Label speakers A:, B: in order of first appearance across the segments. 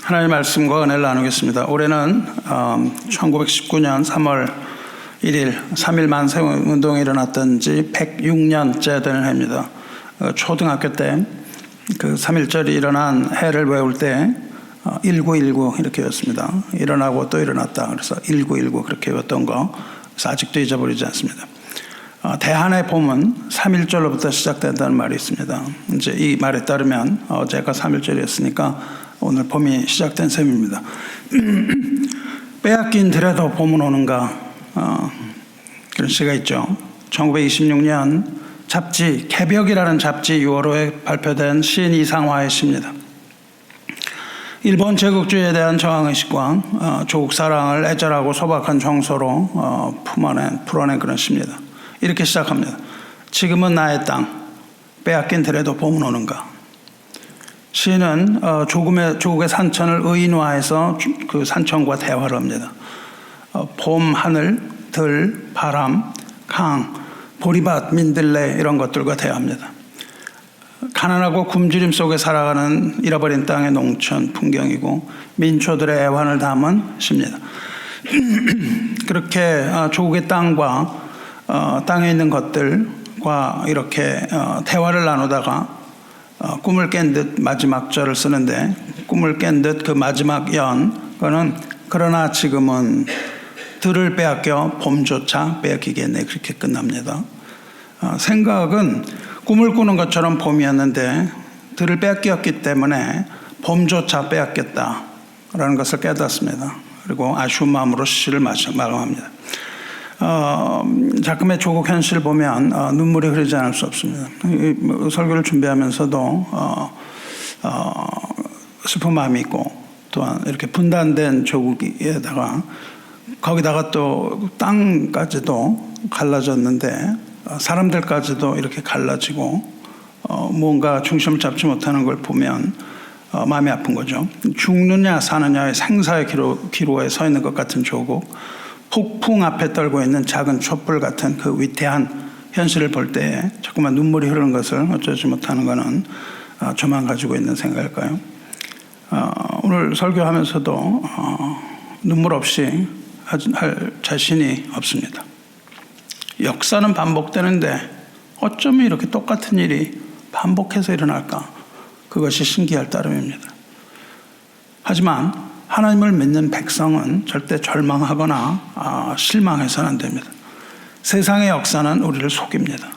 A: 하나님의 말씀과 은혜를 나누겠습니다. 올해는 1919년 3월 1일 3.1 만세운동이 일어났던 지 106년째 되는 해입니다. 초등학교 때 그 3.1절이 일어난 해를 외울 때 1919 이렇게 외웠습니다. 일어나고 또 일어났다. 그래서 1919 그렇게 외웠던 거 그래서 아직도 잊어버리지 않습니다. 대한의 봄은 3.1절로부터 시작된다는 말이 있습니다. 이제 이 말에 따르면 어제가 3.1절이었으니까 오늘 봄이 시작된 셈입니다. 빼앗긴 들에도 봄은 오는가 그런 시가 있죠. 1926년 잡지 개벽이라는 잡지 6월호에 발표된 시인 이상화의 시입니다. 일본 제국주의에 대한 저항의식과 조국 사랑을 애절하고 소박한 정서로 풀어낸 그런 시입니다. 이렇게 시작합니다. 지금은 나의 땅 빼앗긴 들에도 봄은 오는가. 시인은 조국의 산천을 의인화해서 그 산천과 대화를 합니다. 봄, 하늘, 들, 바람, 강, 보리밭, 민들레 이런 것들과 대화합니다. 가난하고 굶주림 속에 살아가는 잃어버린 땅의 농촌 풍경이고 민초들의 애환을 담은 시입니다. 그렇게 조국의 땅과 땅에 있는 것들과 이렇게 대화를 나누다가 꿈을 깬 듯 마지막 절을 쓰는데 꿈을 깬 듯 그 마지막 연은 그러나 지금은 들을 빼앗겨 봄조차 빼앗기겠네 그렇게 끝납니다. 생각은 꿈을 꾸는 것처럼 봄이었는데 들을 빼앗겼기 때문에 봄조차 빼앗겼다라는 것을 깨닫습니다. 그리고 아쉬운 마음으로 시를 마감합니다. 작금의 조국 현실을 보면 눈물이 흐르지 않을 수 없습니다. 설교를 준비하면서도 슬픈 마음이 있고 또한 이렇게 분단된 조국에다가 거기다가 또 땅까지도 갈라졌는데 사람들까지도 이렇게 갈라지고 뭔가 중심을 잡지 못하는 걸 보면 마음이 아픈 거죠. 죽느냐 사느냐의 생사의 기로에 서 있는 것 같은 조국, 폭풍 앞에 떨고 있는 작은 촛불 같은 그 위태한 현실을 볼 때 자꾸만 눈물이 흐르는 것을 어쩌지 못하는 것은 저만 가지고 있는 생각일까요? 오늘 설교하면서도 눈물 없이 할 자신이 없습니다. 역사는 반복되는데 어쩌면 이렇게 똑같은 일이 반복해서 일어날까? 그것이 신기할 따름입니다. 하지만 하나님을 믿는 백성은 절대 절망하거나 실망해서는 안 됩니다. 세상의 역사는 우리를 속입니다.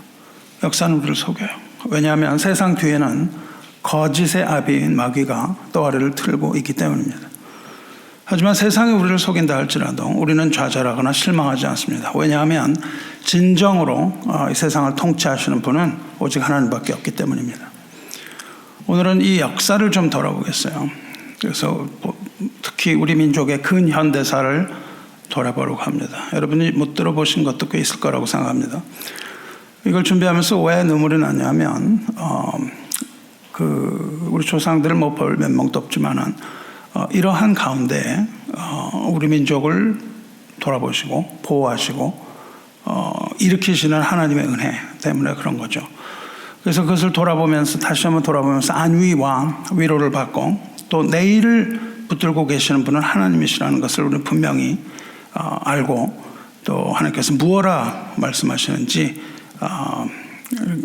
A: 역사는 우리를 속여요. 왜냐하면 세상 뒤에는 거짓의 아비인 마귀가 떠아리를 틀고 있기 때문입니다. 하지만 세상이 우리를 속인다 할지라도 우리는 좌절하거나 실망하지 않습니다. 왜냐하면 진정으로 이 세상을 통치하시는 분은 오직 하나님밖에 없기 때문입니다. 오늘은 이 역사를 좀 돌아보겠어요. 그래서 특히 우리 민족의 근현대사를 돌아보려고 합니다. 여러분이 못 들어보신 것도 꽤 있을 거라고 생각합니다. 이걸 준비하면서 왜 눈물이 나냐면 우리 조상들을 못 볼 몇 명도 없지만은 이러한 가운데 우리 민족을 돌아보시고 보호하시고 일으키시는 하나님의 은혜 때문에 그런 거죠. 그래서 그것을 돌아보면서 다시 한번 돌아보면서 안위와 위로를 받고 또 내일을 붙들고 계시는 분은 하나님이시라는 것을 우리는 분명히 알고 또 하나님께서 무엇라 말씀하시는지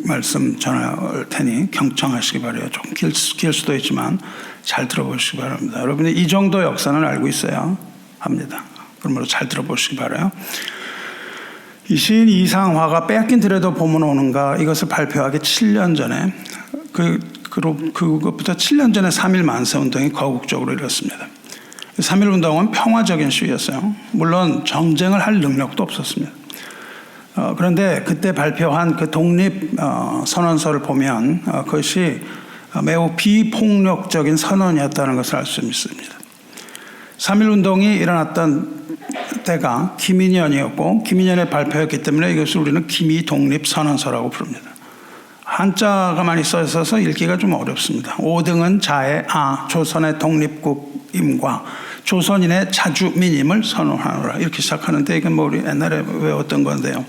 A: 말씀 전할 테니 경청하시기 바라요. 좀 길 수도 있지만 잘 들어보시기 바랍니다. 여러분이 이 정도 역사는 알고 있어야 합니다. 그러므로 잘 들어보시기 바라요. 이 시인 이상화가 빼앗긴 들에도 봄은 오는가 이것을 발표하기 7년 전에 그것부터 7년 전에 3.1 만세운동이 거국적으로 일었습니다. 3.1 운동은 평화적인 시위였어요. 물론 정쟁을 할 능력도 없었습니다. 그런데 그때 발표한 그 독립 선언서를 보면 그것이 매우 비폭력적인 선언이었다는 것을 알 수 있습니다. 3.1 운동이 일어났던 때가 기민년이었고 기민년에 발표했기 때문에 이것을 우리는 기미 독립 선언서라고 부릅니다. 한자가 많이 써 있어서 읽기가 좀 어렵습니다. 5등은 자의 조선의 독립국임과 조선인의 자주민임을 선언하노라 이렇게 시작하는데 이건 뭐 우리 옛날에 외웠던 건데요.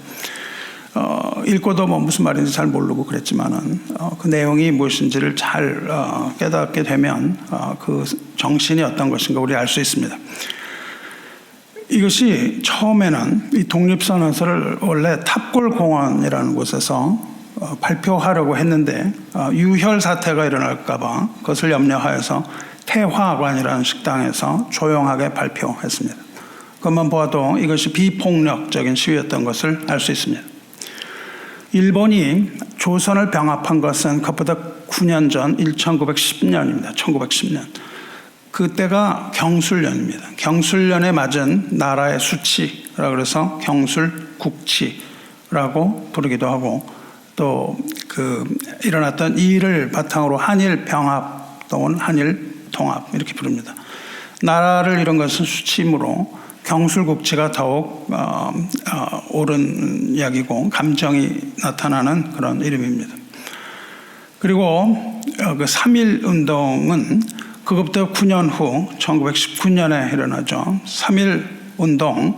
A: 읽고도 뭐 무슨 말인지 잘 모르고 그랬지만은 그 내용이 무엇인지를 잘 깨닫게 되면 그 정신이 어떤 것인가 우리 알 수 있습니다. 이것이 처음에는 이 독립선언서를 원래 탑골공원이라는 곳에서 발표하려고 했는데 유혈 사태가 일어날까봐 그것을 염려하여서 태화관이라는 식당에서 조용하게 발표했습니다. 그것만 보아도 이것이 비폭력적인 시위였던 것을 알 수 있습니다. 일본이 조선을 병합한 것은 그것보다 9년 전 1910년입니다. 1910년. 그때가 경술년입니다. 경술년에 맞은 나라의 수치라고 그래서 경술국치라고 부르기도 하고 또 일어났던 이 일을 바탕으로 한일 병합 또는 한일 통합 이렇게 부릅니다. 나라를 이룬 것은 수치이므로 경술국치가 더욱 옳은 이야기고 감정이 나타나는 그런 이름입니다. 그리고 그 3.1 운동은 그것부터 9년 후 1919년에 일어나죠. 3.1 운동에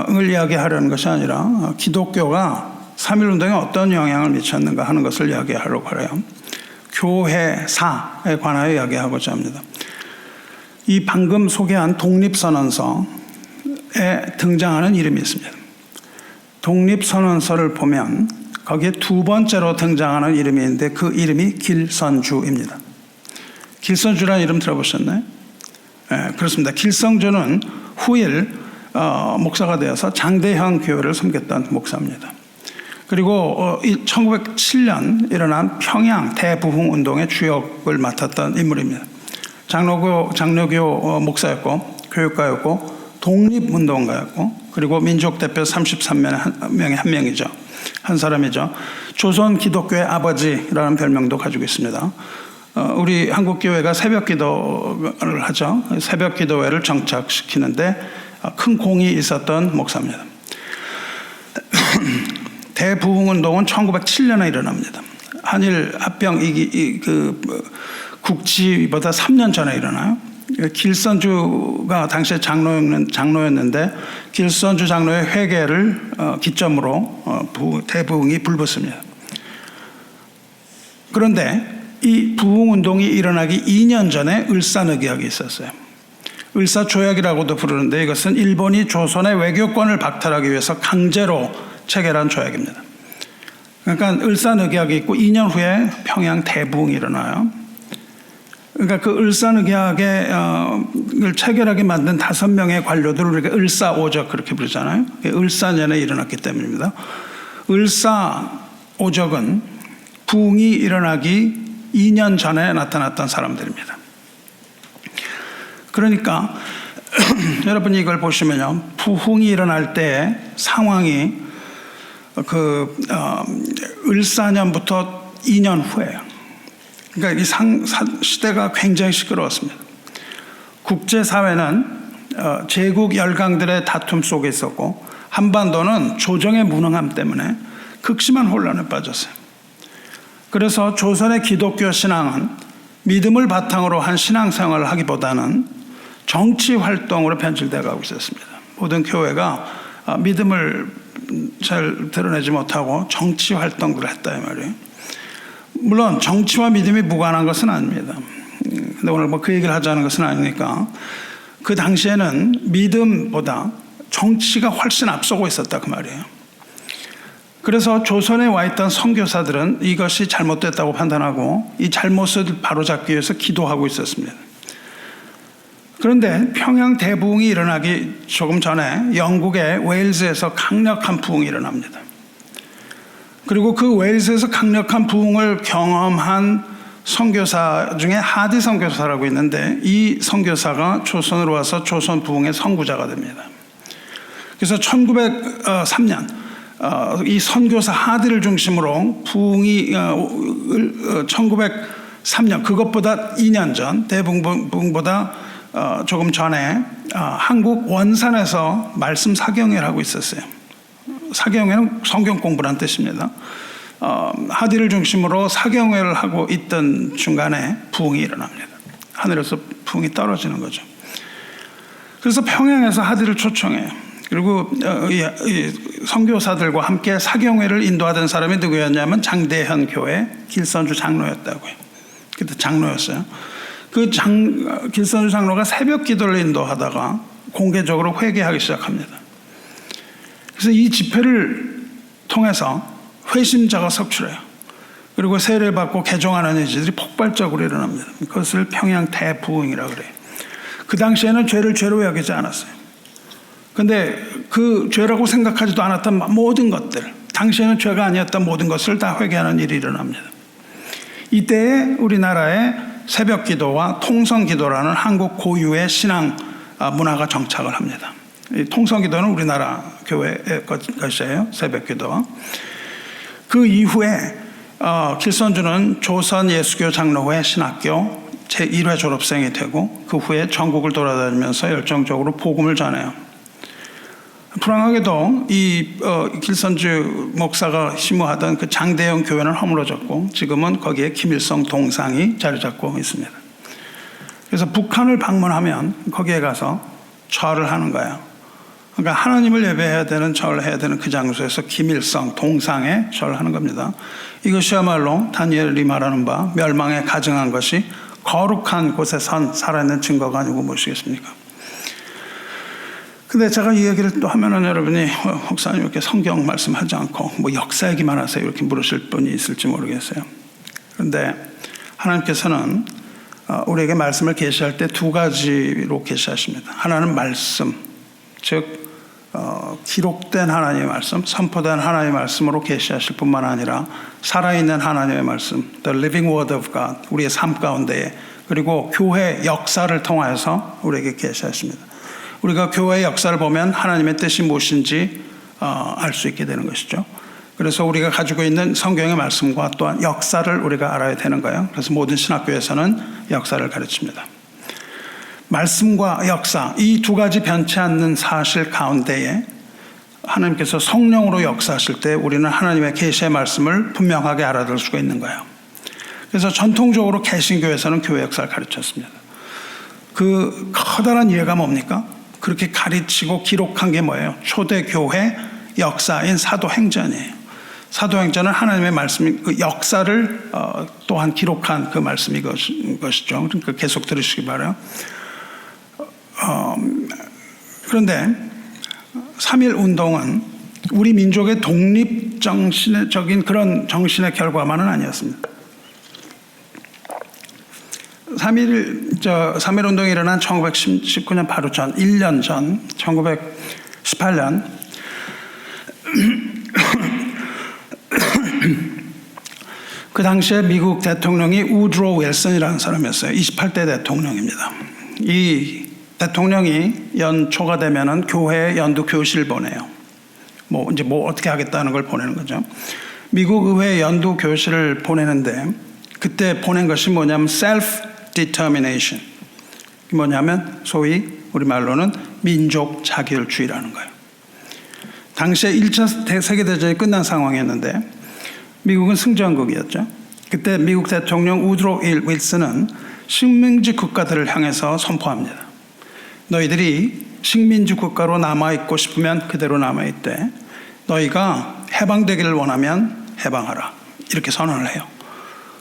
A: 을 이야기하려는 것이 아니라 기독교가 3.1 운동에 어떤 영향을 미쳤는가 하는 것을 이야기하려고 해요. 교회사에 관하여 이야기하고자 합니다. 이 방금 소개한 독립선언서에 등장하는 이름이 있습니다. 독립선언서를 보면 거기에 두 번째로 등장하는 이름이 있는데 그 이름이 길선주입니다. 길선주라는 이름 들어보셨나요? 네, 그렇습니다. 길선주는 후일 목사가 되어서 장대현 교회를 섬겼던 목사입니다. 그리고 1907년 일어난 평양 대부흥 운동의 주역을 맡았던 인물입니다. 장로교 목사였고 교육가였고 독립운동가였고 그리고 민족대표 33명의 한 명이죠. 한 사람이죠. 조선 기독교의 아버지라는 별명도 가지고 있습니다. 우리 한국교회가 새벽기도를 하죠. 새벽기도회를 정착시키는데 큰 공이 있었던 목사입니다. 대부흥운동은 1907년에 일어납니다. 한일 합병 국지보다 3년 전에 일어나요. 길선주가 당시에 장로였는데 길선주 장로의 회개를 기점으로 대부흥이 불붙습니다. 그런데 이 부흥운동이 일어나기 2년 전에 을사늑약이 있었어요. 을사조약이라고도 부르는데 이것은 일본이 조선의 외교권을 박탈하기 위해서 강제로 체결한 조약입니다. 그러니까 을사늑약이 있고 2년 후에 평양 대부흥이 일어나요. 그러니까 그 을사늑약을 체결하게 만든 5명의 관료들을 우리가 을사오적 그렇게 부르잖아요. 을사년에 일어났기 때문입니다. 을사오적은 부흥이 일어나기 2년 전에 나타났던 사람들입니다. 그러니까 여러분이 이걸 보시면요, 부흥이 일어날 때 상황이 을사년부터 2년 후예요. 그러니까 이 시대가 굉장히 시끄러웠습니다. 국제사회는 제국 열강들의 다툼 속에 있었고 한반도는 조정의 무능함 때문에 극심한 혼란에 빠졌어요. 그래서 조선의 기독교 신앙은 믿음을 바탕으로 한 신앙생활을 하기보다는 정치 활동으로 변질되어 가고 있었습니다. 모든 교회가 믿음을 잘 드러내지 못하고 정치 활동들을 했다 이 말이에요. 물론 정치와 믿음이 무관한 것은 아닙니다. 근데 오늘 그 얘기를 하자는 것은 아니니까 그 당시에는 믿음보다 정치가 훨씬 앞서고 있었다 그 말이에요. 그래서 조선에 와 있던 선교사들은 이것이 잘못됐다고 판단하고 이 잘못을 바로잡기 위해서 기도하고 있었습니다. 그런데 평양 대부흥이 일어나기 조금 전에 영국의 웨일즈에서 강력한 부흥이 일어납니다. 그리고 그 웨일즈에서 강력한 부흥을 경험한 선교사 중에 하디 선교사라고 있는데 이 선교사가 조선으로 와서 조선 부흥의 선구자가 됩니다. 그래서 1903년 이 선교사 하디를 중심으로 부흥이 1903년 그것보다 2년 전 대부흥보다 조금 전에 한국 원산에서 말씀 사경회를 하고 있었어요. 사경회는 성경 공부란 뜻입니다. 하디를 중심으로 사경회를 하고 있던 중간에 부흥이 일어납니다. 하늘에서 부흥이 떨어지는 거죠. 그래서 평양에서 하디를 초청해요. 그리고 이 선교사들과 함께 사경회를 인도하던 사람이 누구였냐면 장대현 교회 길선주 장로였다고요. 그때 장로였어요. 길선주 장로가 새벽 기도를 인도하다가 공개적으로 회개하기 시작합니다. 그래서 이 집회를 통해서 회심자가 석출해요. 그리고 세례를 받고 개종하는 일들이 폭발적으로 일어납니다. 그것을 평양 대부흥이라고 그래요. 그 당시에는 죄를 죄로 여기지 않았어요. 근데 그 죄라고 생각하지도 않았던 모든 것들, 당시에는 죄가 아니었던 모든 것을 다 회개하는 일이 일어납니다. 이때에 우리나라에 새벽 기도와 통성 기도라는 한국 고유의 신앙 문화가 정착을 합니다. 이 통성 기도는 우리나라 교회의 것이에요. 새벽 기도. 그 이후에 길선주는 조선 예수교 장로회 신학교 제1회 졸업생이 되고 그 후에 전국을 돌아다니면서 열정적으로 복음을 전해요. 불행하게도 이 길선주 목사가 심우하던 그 장대영 교회는 허물어졌고 지금은 거기에 김일성 동상이 자리 잡고 있습니다. 그래서 북한을 방문하면 거기에 가서 절을 하는 거예요. 그러니까 하나님을 예배해야 되는, 절을 해야 되는 그 장소에서 김일성 동상에 절을 하는 겁니다. 이것이야말로 다니엘이 말하는 바 멸망에 가증한 것이 거룩한 곳에 선 살아있는 증거가 아니고 무엇이겠습니까? 근데 제가 이 얘기를 또 하면은 여러분이 목사님 이렇게 성경 말씀하지 않고 뭐 역사 얘기만 하세요 이렇게 물으실 분이 있을지 모르겠어요. 그런데 하나님께서는 우리에게 말씀을 계시할 때 두 가지로 계시하십니다. 하나는 말씀, 즉 기록된 하나님의 말씀, 선포된 하나님의 말씀으로 계시하실 뿐만 아니라 살아있는 하나님의 말씀, The Living Word of God, 우리의 삶 가운데에, 그리고 교회 역사를 통하여서 우리에게 계시하십니다. 우리가 교회의 역사를 보면 하나님의 뜻이 무엇인지 알 수 있게 되는 것이죠. 그래서 우리가 가지고 있는 성경의 말씀과 또한 역사를 우리가 알아야 되는 거예요. 그래서 모든 신학교에서는 역사를 가르칩니다. 말씀과 역사, 이 두 가지 변치 않는 사실 가운데에 하나님께서 성령으로 역사하실 때 우리는 하나님의 계시의 말씀을 분명하게 알아들 수가 있는 거예요. 그래서 전통적으로 개신교에서는 교회 역사를 가르쳤습니다. 그 커다란 이해가 뭡니까? 그렇게 가르치고 기록한 게 뭐예요? 초대교회 역사인 사도행전이에요. 사도행전은 하나님의 말씀, 그 역사를 또한 기록한 그 말씀이 것이죠. 그러니까 계속 들으시기 바라요. 그런데 3.1 운동은 우리 민족의 독립정신적인 그런 정신의 결과만은 아니었습니다. 3.1 운동이 일어난 1919년 바로 전, 1년 전, 1918년 그 당시에 미국 대통령이 우드로 윌슨이라는 사람이었어요. 28대 대통령입니다. 이 대통령이 연초가 되면은 교회에 연두 교실을 보내요. 뭐 어떻게 하겠다는 걸 보내는 거죠. 미국 의회 연두 교실을 보내는데 그때 보낸 것이 뭐냐면 self-determination. 뭐냐면 소위 우리말로는 민족 자결주의라는 거예요. 당시에 1차 세계대전이 끝난 상황이었는데 미국은 승전국이었죠. 그때 미국 대통령 우드로 윌슨은 식민지 국가들을 향해서 선포합니다. 너희들이 식민지 국가로 남아있고 싶으면 그대로 남아있되 너희가 해방되기를 원하면 해방하라. 이렇게 선언을 해요.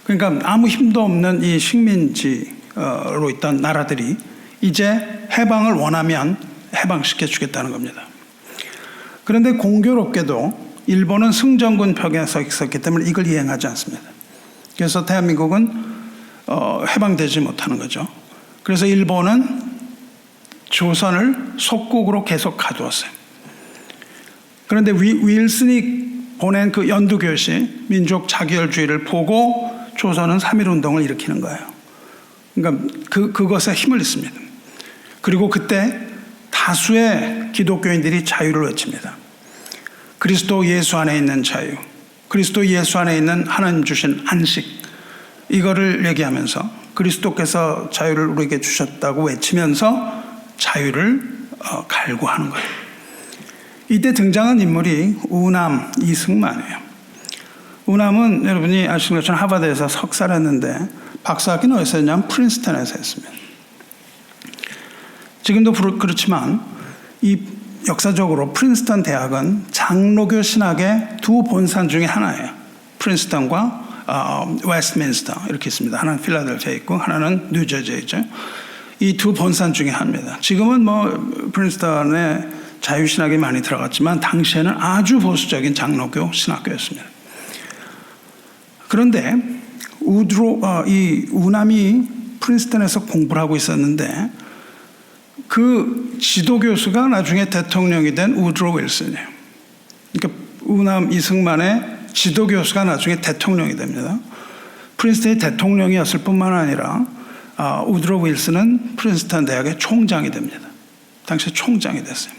A: 그러니까 아무 힘도 없는 이 식민지로 있던 나라들이 이제 해방을 원하면 해방시켜 주겠다는 겁니다. 그런데 공교롭게도 일본은 승전군 벽에 서 있었기 때문에 이걸 이행하지 않습니다. 그래서 대한민국은 해방되지 못하는 거죠. 그래서 일본은 조선을 속국으로 계속 가두었어요. 그런데 윌슨이 보낸 그 연두교시 민족 자결주의를 보고 조선은 3.1 운동을 일으키는 거예요. 그러니까 그것에 힘을 얻습니다. 그리고 그때 다수의 기독교인들이 자유를 외칩니다. 그리스도 예수 안에 있는 자유, 그리스도 예수 안에 있는 하나님 주신 안식, 이거를 얘기하면서 그리스도께서 자유를 우리에게 주셨다고 외치면서 자유를 갈구하는 거예요. 이때 등장한 인물이 우남 이승만이에요. 우남은 여러분이 아시는 것처럼 하버드에서 석사를 했는데 박사학위는 어디서 했냐면 프린스턴에서 했습니다. 지금도 그렇지만 이 역사적으로 프린스턴 대학은 장로교 신학의 두 본산 중에 하나예요. 프린스턴과 웨스트민스터 이렇게 있습니다. 하나는 필라델피아에 있고 하나는 뉴저지에 있죠. 이 두 본산 중에 하나입니다. 지금은 뭐 프린스턴에 자유신학이 많이 들어갔지만 당시에는 아주 보수적인 장로교 신학교였습니다. 그런데 이 우남이 프린스턴에서 공부를 하고 있었는데 그 지도 교수가 나중에 대통령이 된 우드로 윌슨이에요. 그러니까 우남 이승만의 지도 교수가 나중에 대통령이 됩니다. 프린스턴이 대통령이었을 뿐만 아니라 우드로 윌슨은 프린스턴 대학의 총장이 됩니다. 당시 총장이 됐어요.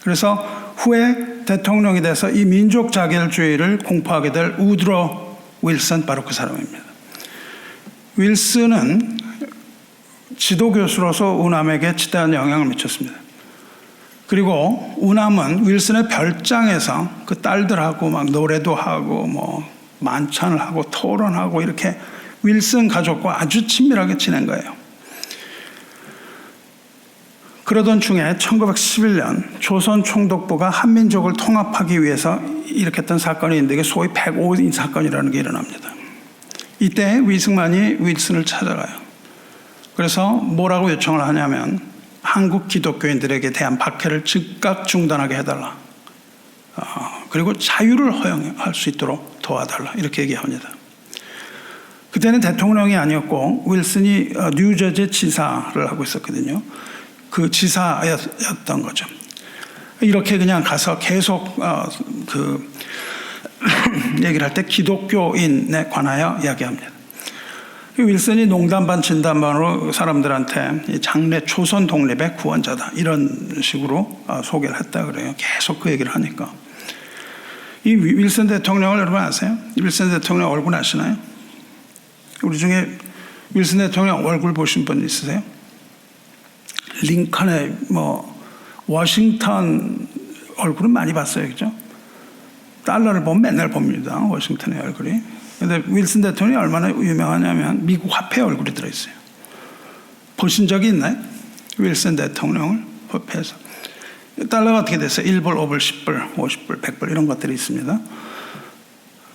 A: 그래서 후에 대통령이 돼서 이 민족 자결주의를 공포하게 될 우드로 윌슨, 바로 그 사람입니다. 윌슨은 지도 교수로서 우남에게 지대한 영향을 미쳤습니다. 그리고 우남은 윌슨의 별장에서 그 딸들하고 막 노래도 하고 뭐 만찬을 하고 토론하고 이렇게 윌슨 가족과 아주 친밀하게 지낸 거예요. 그러던 중에 1911년 조선 총독부가 한민족을 통합하기 위해서 일으켰던 사건이 있는데 이게 소위 105인 사건이라는 게 일어납니다. 이때 이승만이 윌슨을 찾아가요. 그래서 뭐라고 요청을 하냐면 한국 기독교인들에게 대한 박해를 즉각 중단하게 해달라. 그리고 자유를 허용할 수 있도록 도와달라. 이렇게 얘기합니다. 그때는 대통령이 아니었고 윌슨이 뉴저지 지사를 하고 있었거든요. 그 지사였던 거죠. 이렇게 그냥 가서 계속 얘기를 할 때 기독교인에 관하여 이야기합니다. 윌슨이 농담 반 진담 반으로 사람들한테 장래 초선 독립의 구원자다 이런 식으로 소개를 했다 그래요. 계속 그 얘기를 하니까. 이 윌슨 대통령을 여러분 아세요? 윌슨 대통령 얼굴 아시나요? 우리 중에 윌슨 대통령 얼굴 보신 분 있으세요? 링컨의 워싱턴 얼굴은 많이 봤어요, 그죠? 달러를 보면 맨날 봅니다, 워싱턴의 얼굴이. 근데 윌슨 대통령이 얼마나 유명하냐면 미국 화폐 얼굴이 들어있어요. 보신 적이 있나요? 윌슨 대통령을 화폐에서. 달러가 어떻게 됐어요? 1불, 5불, 10불, 50불, 100불 이런 것들이 있습니다.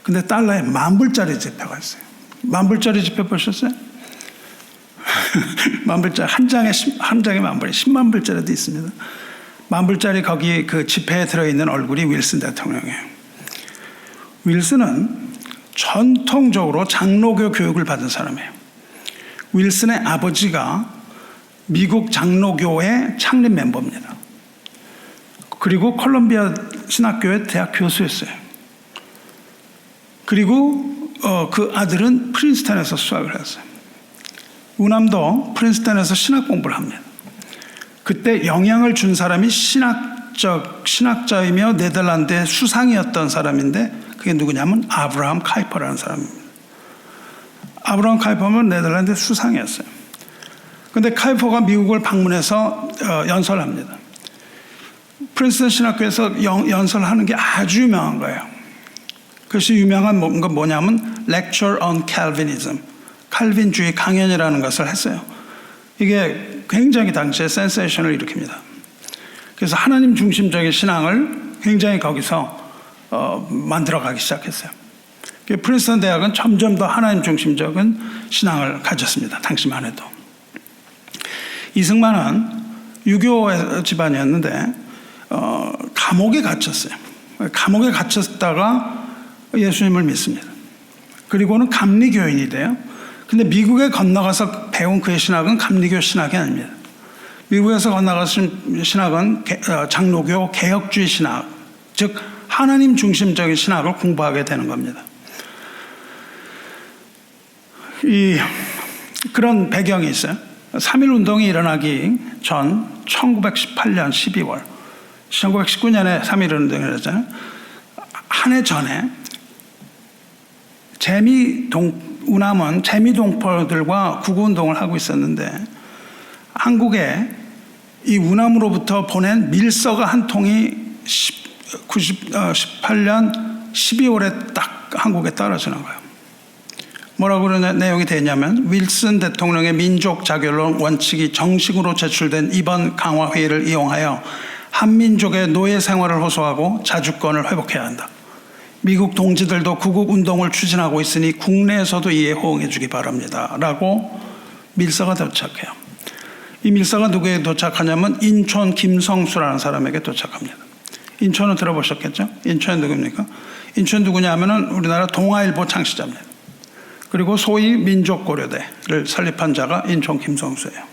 A: 근데 달러에 10,000불짜리 지폐가 있어요. 10,000불짜리 지폐 보셨어요? 10,000불짜리 한 장에 10,000불이 10만 불짜리도 있습니다. 10,000불짜리 거기 그 지폐에 들어있는 얼굴이 윌슨 대통령이에요. 윌슨은 전통적으로 장로교 교육을 받은 사람이에요. 윌슨의 아버지가 미국 장로교회 창립 멤버입니다. 그리고 콜롬비아 신학교의 대학 교수였어요. 그리고 그 아들은 프린스턴에서 수학을 했어요. 우남도 프린스턴에서 신학 공부를 합니다. 그때 영향을 준 사람이 신학자이며 네덜란드의 수상이었던 사람인데 그게 누구냐면 아브라함 카이퍼라는 사람입니다. 아브라함 카이퍼는 네덜란드 수상이었어요. 그런데 카이퍼가 미국을 방문해서 연설을 합니다. 프린스턴 신학교에서 연설하는 게 아주 유명한 거예요. 그것이 유명한 건 뭐냐면 Lecture on Calvinism, 칼빈주의 강연이라는 것을 했어요. 이게 굉장히 당시에 센세이션을 일으킵니다. 그래서 하나님 중심적인 신앙을 굉장히 거기서 만들어가기 시작했어요. 프린스턴 대학은 점점 더 하나님 중심적인 신앙을 가졌습니다. 당시만 해도. 이승만은 유교 집안이었는데 감옥에 갇혔어요. 감옥에 갇혔다가 예수님을 믿습니다. 그리고는 감리교인이 돼요. 근데 미국에 건너가서 배운 그의 신학은 감리교 신학이 아닙니다. 미국에서 건너가신 신학은 장로교 개혁주의 신학, 즉 하나님 중심적인 신학을 공부하게 되는 겁니다. 그런 배경이 있어요. 3.1운동이 일어나기 전 1918년 12월, 1919년에 3.1운동이 일어났잖아요. 한 해 전에 우남은 재미동포들과 구구운동을 하고 있었는데 한국에 이 우남으로부터 보낸 밀서가 한 통이 18년 12월에 딱 한국에 떨어지는 거예요. 뭐라고 그러냐 내용이 되냐면 윌슨 대통령의 민족 자결론 원칙이 정식으로 제출된 이번 강화회의를 이용하여 한민족의 노예 생활을 호소하고 자주권을 회복해야 한다. 미국 동지들도 구국 운동을 추진하고 있으니 국내에서도 이에 호응해 주기 바랍니다. 라고 밀서가 도착해요. 이 밀서가 누구에게 도착하냐면 인촌 김성수라는 사람에게 도착합니다. 인촌은 들어보셨겠죠? 인촌은 누굽니까? 인촌 누구냐 하면은 우리나라 동아일보 창시자입니다. 그리고 소위 민족고려대를 설립한 자가 인촌 김성수예요.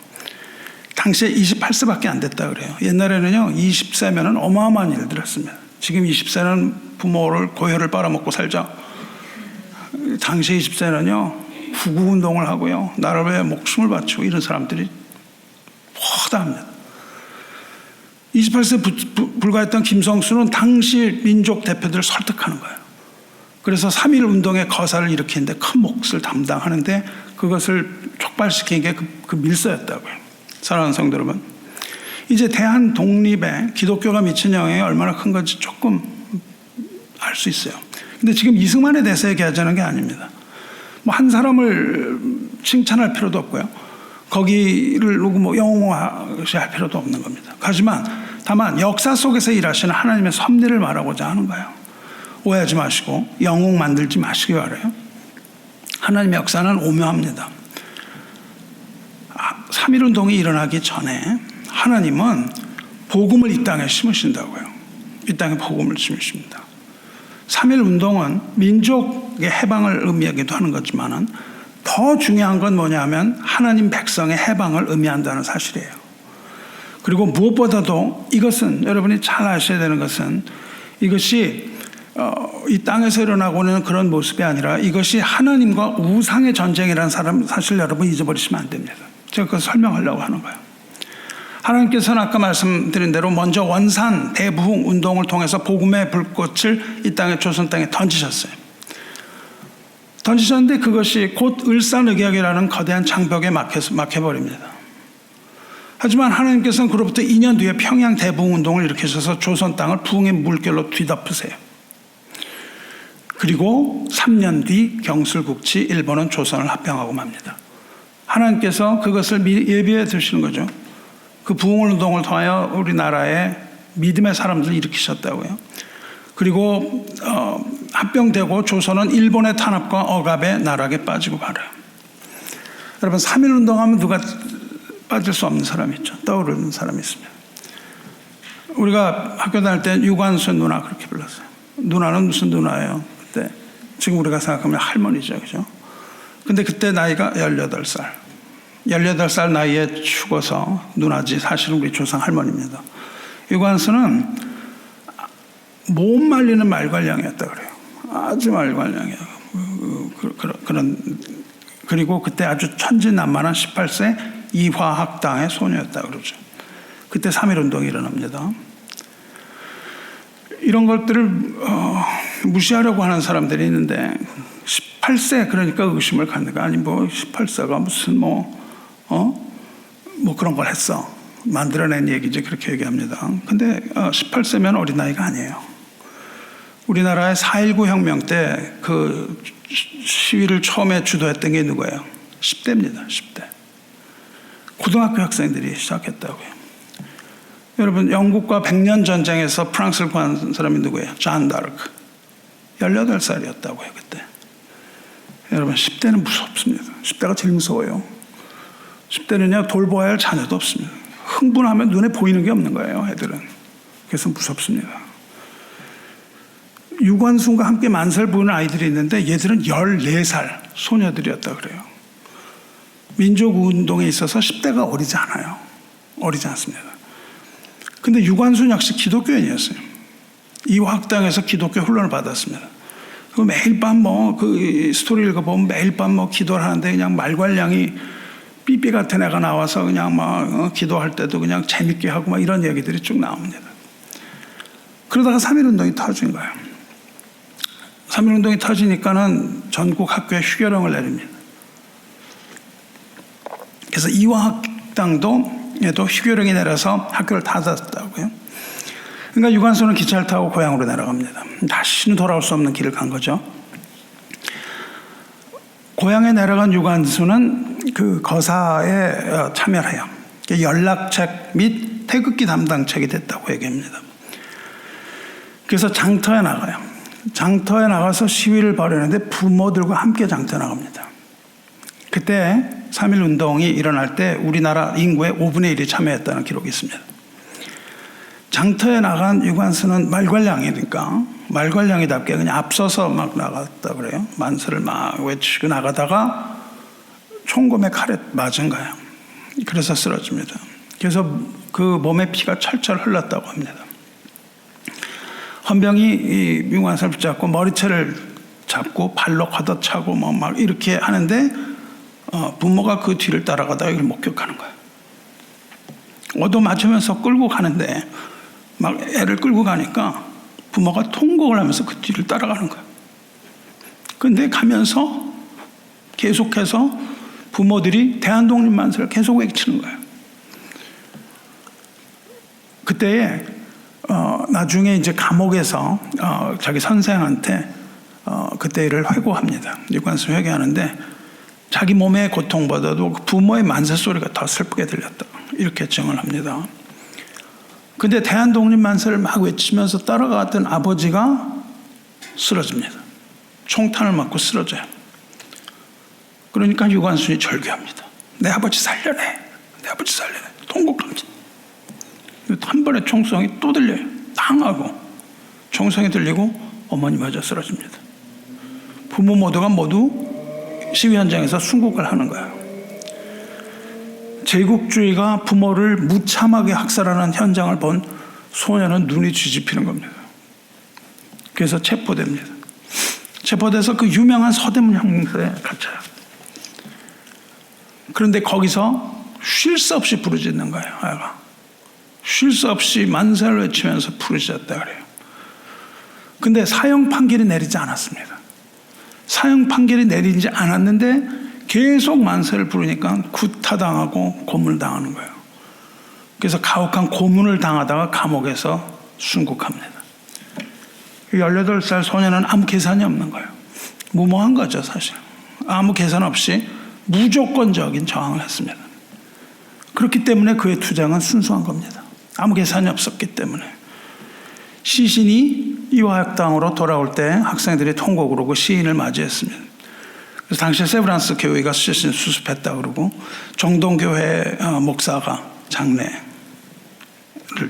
A: 당시에 28세밖에 안 됐다 그래요. 옛날에는요 20세면은 어마어마한 일들을 했습니다. 지금 20세는 부모를 고혈을 빨아먹고 살자. 당시 20세는요 구국운동을 하고요 나라를 위해 목숨을 바치고 이런 사람들이 허다합니다. 28세 불과했던 김성수는 당시 민족 대표들을 설득하는 거예요. 그래서 3.1 운동의 거사를 일으키는데 큰 몫을 담당하는데 그것을 촉발시킨 게 그 밀서였다고요. 사랑하는 성도 여러분, 이제 대한 독립에 기독교가 미친 영향이 얼마나 큰 건지 조금 알 수 있어요. 근데 지금 이승만에 대해서 얘기하자는 게 아닙니다. 뭐 한 사람을 칭찬할 필요도 없고요. 거기를 누구 뭐 영웅화할 필요도 없는 겁니다. 하지만 다만 역사 속에서 일하시는 하나님의 섭리를 말하고자 하는 거예요. 오해하지 마시고 영웅 만들지 마시기 바라요. 하나님의 역사는 오묘합니다. 3.1운동이 일어나기 전에 하나님은 복음을 이 땅에 심으신다고요. 이 땅에 복음을 심으십니다. 3.1운동은 민족의 해방을 의미하기도 하는 거지만 더 중요한 건 뭐냐면 하나님 백성의 해방을 의미한다는 사실이에요. 그리고 무엇보다도 이것은 여러분이 잘 아셔야 되는 것은 이것이 이 땅에서 일어나고 있는 그런 모습이 아니라 이것이 하나님과 우상의 전쟁이라는 사실 여러분 잊어버리시면 안 됩니다. 제가 그걸 설명하려고 하는 거예요. 하나님께서는 아까 말씀드린 대로 먼저 원산 대부흥 운동을 통해서 복음의 불꽃을 이 땅에 조선 땅에 던지셨어요. 던지셨는데 그것이 곧 을사늑약이라는 거대한 장벽에 막혀버립니다. 하지만 하나님께서는 그로부터 2년 뒤에 평양 대부흥 운동을 일으키셔서 조선 땅을 부흥의 물결로 뒤덮으세요. 그리고 3년 뒤 경술국치 일본은 조선을 합병하고 맙니다. 하나님께서 그것을 예비해 두시는 거죠. 그 부흥 운동을 통하여 우리나라에 믿음의 사람들을 일으키셨다고요. 그리고 합병되고 조선은 일본의 탄압과 억압에 나락에 빠지고 말아요. 여러분 3.1 운동하면 누가 빠질 수 없는 사람이 있죠. 떠오르는 사람이 있습니다. 우리가 학교 다닐 때 유관수 누나 그렇게 불렀어요. 누나는 무슨 누나예요? 그때 지금 우리가 생각하면 할머니죠, 그죠? 근데 그때 나이가 18살. 18살 나이에 죽어서 누나지 사실은 우리 조상 할머니입니다. 유관수는 못 말리는 말괄량이었다 그래요. 아주 말괄량이에요. 그리고 그때 아주 천진난만한 18세 이화학당의 소녀였다 그러죠. 그때 3.1 운동이 일어납니다. 이런 것들을 무시하려고 하는 사람들이 있는데 18세 그러니까 의심을 갖는 거 아니 뭐 18세가 무슨 뭐 그런 걸 했어. 만들어낸 얘기지 그렇게 얘기합니다. 근데 18세면 어린아이가 아니에요. 우리나라의 4.19 혁명 때 그 시위를 처음에 주도했던 게 누구예요? 10대입니다. 10대. 고등학교 학생들이 시작했다고요. 여러분 영국과 100년 전쟁에서 프랑스를 구한 사람이 누구예요? 잔 다르크. 18살이었다고요 그때. 여러분 10대는 무섭습니다. 10대가 제일 무서워요. 10대는요 돌보아야 할 자녀도 없습니다. 흥분하면 눈에 보이는 게 없는 거예요 애들은. 그래서 무섭습니다. 유관순과 함께 만살 부는 아이들이 있는데 얘들은 14살 소녀들이었다 그래요. 민족운동에 있어서 10대가 어리지 않아요. 어리지 않습니다. 근데 유관순 역시 기독교인이었어요. 이 학당에서 기독교 훈련을 받았습니다. 그 매일 밤 그 스토리 읽어보면 매일 밤 기도를 하는데 그냥 말괄량이 삐삐 같은 애가 나와서 그냥 기도할 때도 그냥 재밌게 하고 이런 얘기들이 쭉 나옵니다. 그러다가 3.1 운동이 터진 거예요. 3.1 운동이 터지니까는 전국 학교에 휴교령을 내립니다. 그래서 이화학당도 휴교령이 내려서 학교를 닫았다고요. 그러니까 유관순은 기차를 타고 고향으로 내려갑니다. 다시는 돌아올 수 없는 길을 간 거죠. 고향에 내려간 유관순은 그 거사에 참여를 해요. 연락책 및 태극기 담당책이 됐다고 얘기합니다. 그래서 장터에 나가요. 장터에 나가서 시위를 벌이는데 부모들과 함께 장터에 나갑니다. 그때 3.1 운동이 일어날 때 우리나라 인구의 5분의 1이 참여했다는 기록이 있습니다. 장터에 나간 유관순은 말괄량이니까 말괄량이답게 그냥 앞서서 막 나갔다 그래요. 만세를 막 외치고 나가다가 총검에 칼에 맞은 거예요. 그래서 쓰러집니다. 그래서 그 몸에 피가 철철 흘렀다고 합니다. 헌병이 이 유관순을 붙잡고 머리채를 잡고 발로 걷어차고 뭐 막 이렇게 하는데 부모가 그 뒤를 따라가다가 이걸 목격하는 거예요. 얻어맞으면서 끌고 가는데 막 애를 끌고 가니까 부모가 통곡을 하면서 그 뒤를 따라가는 거예요. 근데 가면서 계속해서 부모들이 대한독립만세를 계속 외치는 거예요. 그때에 나중에 이제 감옥에서 자기 선생한테 그때 일을 회고합니다. 유관순 회개하는데 자기 몸의 고통보다도 부모의 만세 소리가 더 슬프게 들렸다. 이렇게 증언을 합니다. 근데 대한독립만세를 막 외치면서 따라갔던 아버지가 쓰러집니다. 총탄을 맞고 쓰러져요. 그러니까 유관순이 절규합니다. 내 아버지 살려내. 내 아버지 살려내. 통곡합니다. 한 번에 총성이 또 들려요. 당하고 총성이 들리고 어머니 맞아 쓰러집니다. 부모 모두가 모두 시위 현장에서 순국을 하는 거예요. 제국주의가 부모를 무참하게 학살하는 현장을 본 소녀는 눈이 뒤집히는 겁니다. 그래서 체포됩니다. 체포돼서 그 유명한 서대문 형사에 갇혀요. 그런데 거기서 쉴 새 없이 부르짖는 거예요. 아이가 쉴 새 없이 만세를 외치면서 부르짖었다 그래요. 근데 사형 판결이 내리지 않았습니다. 사형 판결이 내리지 않았는데 계속 만세를 부르니까 구타당하고 고문을 당하는 거예요. 그래서 가혹한 고문을 당하다가 감옥에서 순국합니다. 18살 소녀는 아무 계산이 없는 거예요. 무모한 거죠, 사실. 아무 계산 없이 무조건적인 저항을 했습니다. 그렇기 때문에 그의 투쟁은 순수한 겁니다. 아무 계산이 없었기 때문에. 시신이 이화학당으로 돌아올 때 학생들이 통곡을 하고 시인을 맞이했습니다. 그래서 당시 세브란스 교회가 시신 수습했다 그러고 정동교회 목사가 장례를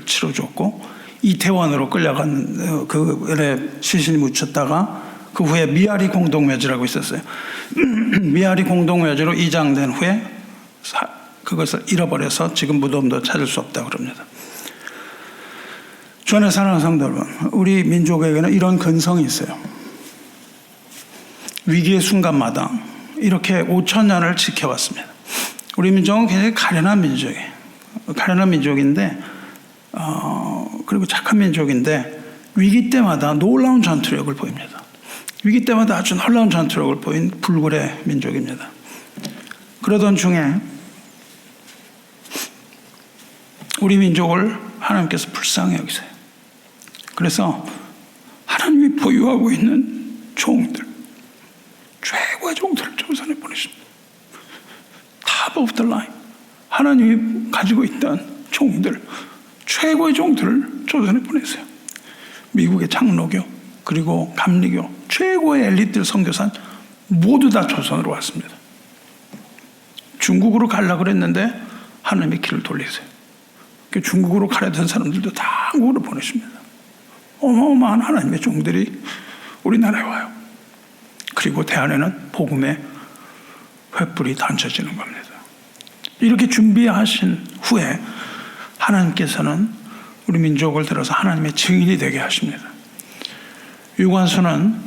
A: 치러줬고 이태원으로 끌려간 그에 시신이 묻혔다가 그 후에 미아리 공동묘지라고 있었어요. 미아리 공동묘지로 이장된 후에 그것을 잃어버려서 지금 무덤도 찾을 수 없다고 그럽니다. 주안에 사랑하는 성도 여러분, 우리 민족에게는 이런 근성이 있어요. 위기의 순간마다 이렇게 5,000년을 지켜왔습니다. 우리 민족은 굉장히 가련한 민족이에요. 가련한 민족인데 그리고 착한 민족인데 위기 때마다 놀라운 전투력을 보입니다. 위기 때마다 아주 놀라운 전투력을 보인 불굴의 민족입니다. 그러던 중에 우리 민족을 하나님께서 불쌍히 여기세요. 그래서 하나님이 보유하고 있는 종들, 최고의 종들을 조선에 보내십니다. Top of the line. 하나님이 가지고 있던 종들, 최고의 종들을 조선에 보내세요. 미국의 장로교, 그리고 감리교, 최고의 엘리트 선교사는 모두 다 조선으로 왔습니다. 중국으로 가려고 그랬는데 하나님의 길을 돌리세요. 중국으로 가려던 사람들도 다 한국으로 보내십니다. 어마어마한 하나님의 종들이 우리나라에 와요. 그리고 대안에는 복음의 횃불이 던져지는 겁니다. 이렇게 준비하신 후에 하나님께서는 우리 민족을 들어서 하나님의 증인이 되게 하십니다. 유관순은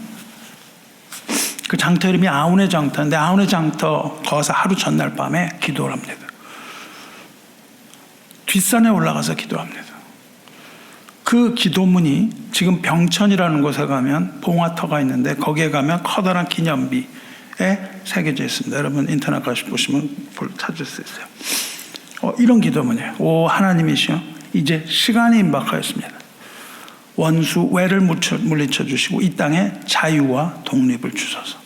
A: 그 장터 이름이 아운의 장터인데 아운의 장터 거기서 하루 전날 밤에 기도를 합니다. 뒷산에 올라가서 기도합니다. 그 기도문이 지금 병천이라는 곳에 가면 봉화터가 있는데 거기에 가면 커다란 기념비에 새겨져 있습니다. 여러분 인터넷 가서 보시면 찾을 수 있어요. 이런 기도문이에요. 오 하나님이시여 이제 시간이 임박하였습니다. 원수 외를 물리쳐 주시고 이 땅에 자유와 독립을 주소서.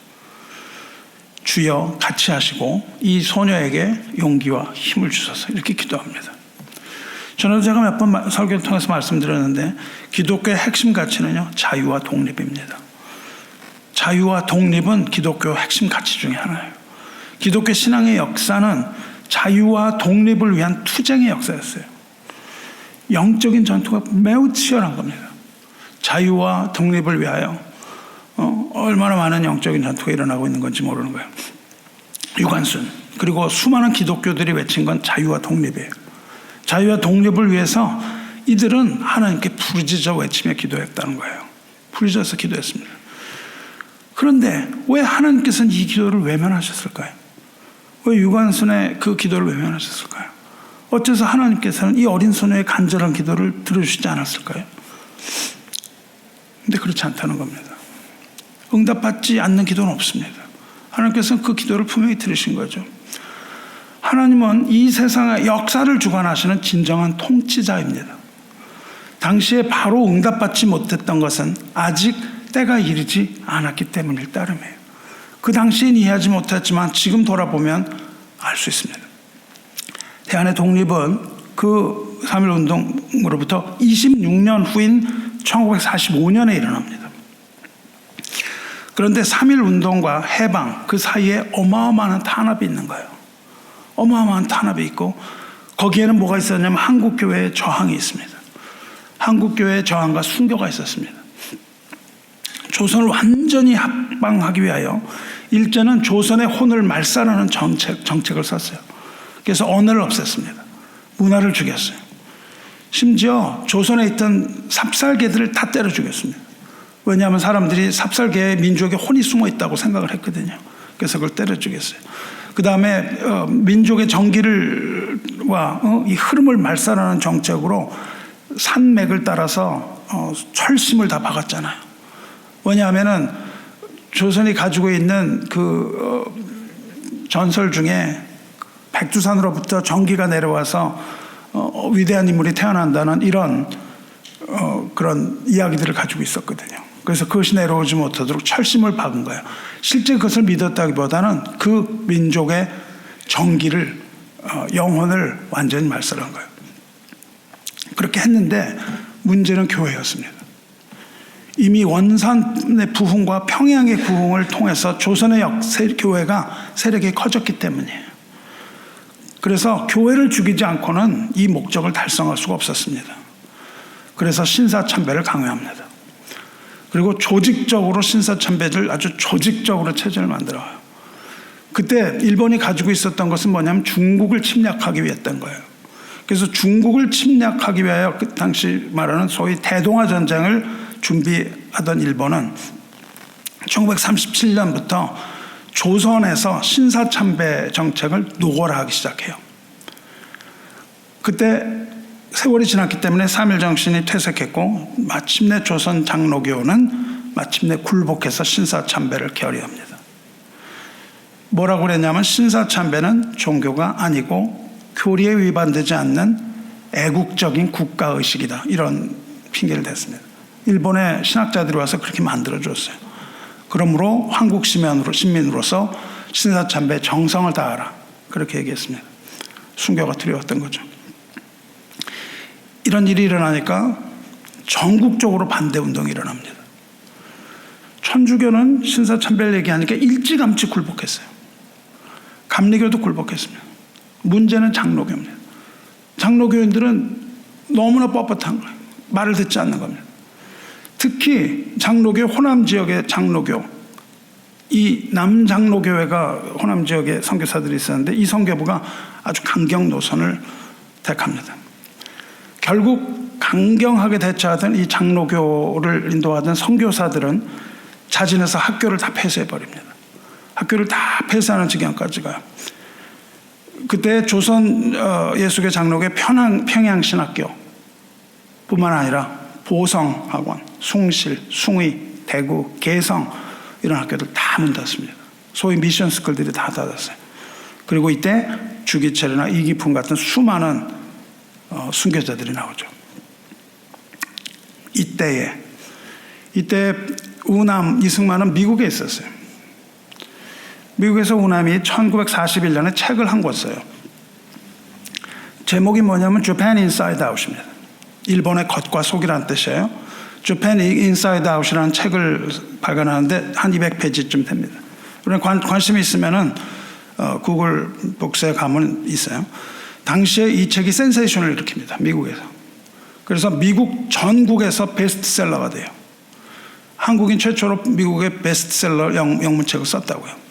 A: 주여 같이 하시고 이 소녀에게 용기와 힘을 주소서. 이렇게 기도합니다. 전에도 제가 몇 번 설교를 통해서 말씀드렸는데 기독교의 핵심 가치는요, 자유와 독립입니다. 자유와 독립은 기독교의 핵심 가치 중에 하나예요. 기독교 신앙의 역사는 자유와 독립을 위한 투쟁의 역사였어요. 영적인 전투가 매우 치열한 겁니다. 자유와 독립을 위하여 얼마나 많은 영적인 전투가 일어나고 있는 건지 모르는 거예요. 유관순 그리고 수많은 기독교들이 외친 건 자유와 독립이에요. 자유와 독립을 위해서 이들은 하나님께 부르짖어 외치며 기도했다는 거예요. 부르짖어서 기도했습니다. 그런데 왜 하나님께서는 이 기도를 외면하셨을까요? 왜 유관순의 그 기도를 외면하셨을까요? 어째서 하나님께서는 이 어린 소녀의 간절한 기도를 들어주시지 않았을까요? 근데 그렇지 않다는 겁니다. 응답받지 않는 기도는 없습니다. 하나님께서는 그 기도를 분명히 들으신 거죠. 하나님은 이 세상의 역사를 주관하시는 진정한 통치자입니다. 당시에 바로 응답받지 못했던 것은 아직 때가 이르지 않았기 때문일 따름이에요. 그 당시엔 이해하지 못했지만 지금 돌아보면 알 수 있습니다. 대한의 독립은 그 3.1운동으로부터 26년 후인 1945년에 일어납니다. 그런데 3.1운동과 해방 그 사이에 어마어마한 탄압이 있는 거예요. 어마어마한 탄압이 있고 거기에는 뭐가 있었냐면 한국교회의 저항이 있습니다. 한국교회의 저항과 순교가 있었습니다. 조선을 완전히 합방하기 위하여 일제는 조선의 혼을 말살하는 정책을 썼어요. 그래서 언어를 없앴습니다. 문화를 죽였어요. 심지어 조선에 있던 삽살개들을 다 때려 죽였습니다. 왜냐하면 사람들이 삽살개에 민족의 혼이 숨어 있다고 생각을 했거든요. 그래서 그걸 때려 죽였어요. 그 다음에 민족의 정기를와 이 흐름을 말살하는 정책으로 산맥을 따라서 철심을 다 박았잖아요. 왜냐하면은 조선이 가지고 있는 그 전설 중에 백두산으로부터 전기가 내려와서 위대한 인물이 태어난다는 이런 그런 이야기들을 가지고 있었거든요. 그래서 그것이 내려오지 못하도록 철심을 박은 거예요. 실제 그것을 믿었다기보다는 그 민족의 정기를 영혼을 완전히 말살한 거예요. 그렇게 했는데 문제는 교회였습니다. 이미 원산의 부흥과 평양의 부흥을 통해서 조선의 교회가 세력이 커졌기 때문이에요. 그래서 교회를 죽이지 않고는 이 목적을 달성할 수가 없었습니다. 그래서 신사참배를 강요합니다. 그리고 조직적으로 신사참배를 아주 조직적으로 체제를 만들어요. 그때 일본이 가지고 있었던 것은 뭐냐면 중국을 침략하기 위했던 거예요. 그래서 중국을 침략하기 위하여 그 당시 말하는 소위 대동아 전쟁을 준비하던 일본은 1937년부터 조선에서 신사참배 정책을 노골화하기 시작해요. 그때 세월이 지났기 때문에 3.1 정신이 퇴색했고 마침내 조선 장로교는 마침내 굴복해서 신사참배를 결의합니다. 뭐라고 그랬냐면 신사참배는 종교가 아니고 교리에 위반되지 않는 애국적인 국가의식이다. 이런 핑계를 댔습니다. 일본의 신학자들이 와서 그렇게 만들어줬어요. 그러므로 한국 시민으로서 신사참배 정성을 다하라. 그렇게 얘기했습니다. 순교가 두려웠던 거죠. 이런 일이 일어나니까 전국적으로 반대운동이 일어납니다. 천주교는 신사참배를 얘기하니까 일찌감치 굴복했어요. 감리교도 굴복했습니다. 문제는 장로교입니다. 장로교인들은 너무나 뻣뻣한 거예요. 말을 듣지 않는 겁니다. 특히 장로교 호남 지역의 장로교, 이 남장로교회가 호남 지역에 선교사들이 있었는데 이 선교부가 아주 강경 노선을 택합니다. 결국 강경하게 대처하던 이 장로교를 인도하던 선교사들은 자진해서 학교를 다 폐쇄해버립니다. 학교를 다 폐쇄하는 지경까지 가요. 그때 조선 예수교 장로교 평양신학교 뿐만 아니라 보성학원, 숭실, 숭의, 대구, 개성 이런 학교들 다 문 닫습니다. 소위 미션 스쿨들이 다 닫았어요. 그리고 이때 주기철이나 이기풍 같은 수많은 순교자들이 나오죠. 이때 우남 이승만은 미국에 있었어요. 미국에서 우남이 1941년에 책을 한 권 써요. 제목이 뭐냐면 Japan Inside Out입니다. 일본의 겉과 속이라는 뜻이에요. Japan Inside Out이라는 책을 발간하는데 한 200페이지쯤 됩니다. 우리는 관심이 있으면은 구글 북스에 가면 있어요. 당시에 이 책이 센세이션을 일으킵니다. 미국에서. 그래서 미국 전국에서 베스트셀러가 돼요. 한국인 최초로 미국의 베스트셀러 영문책을 썼다고요.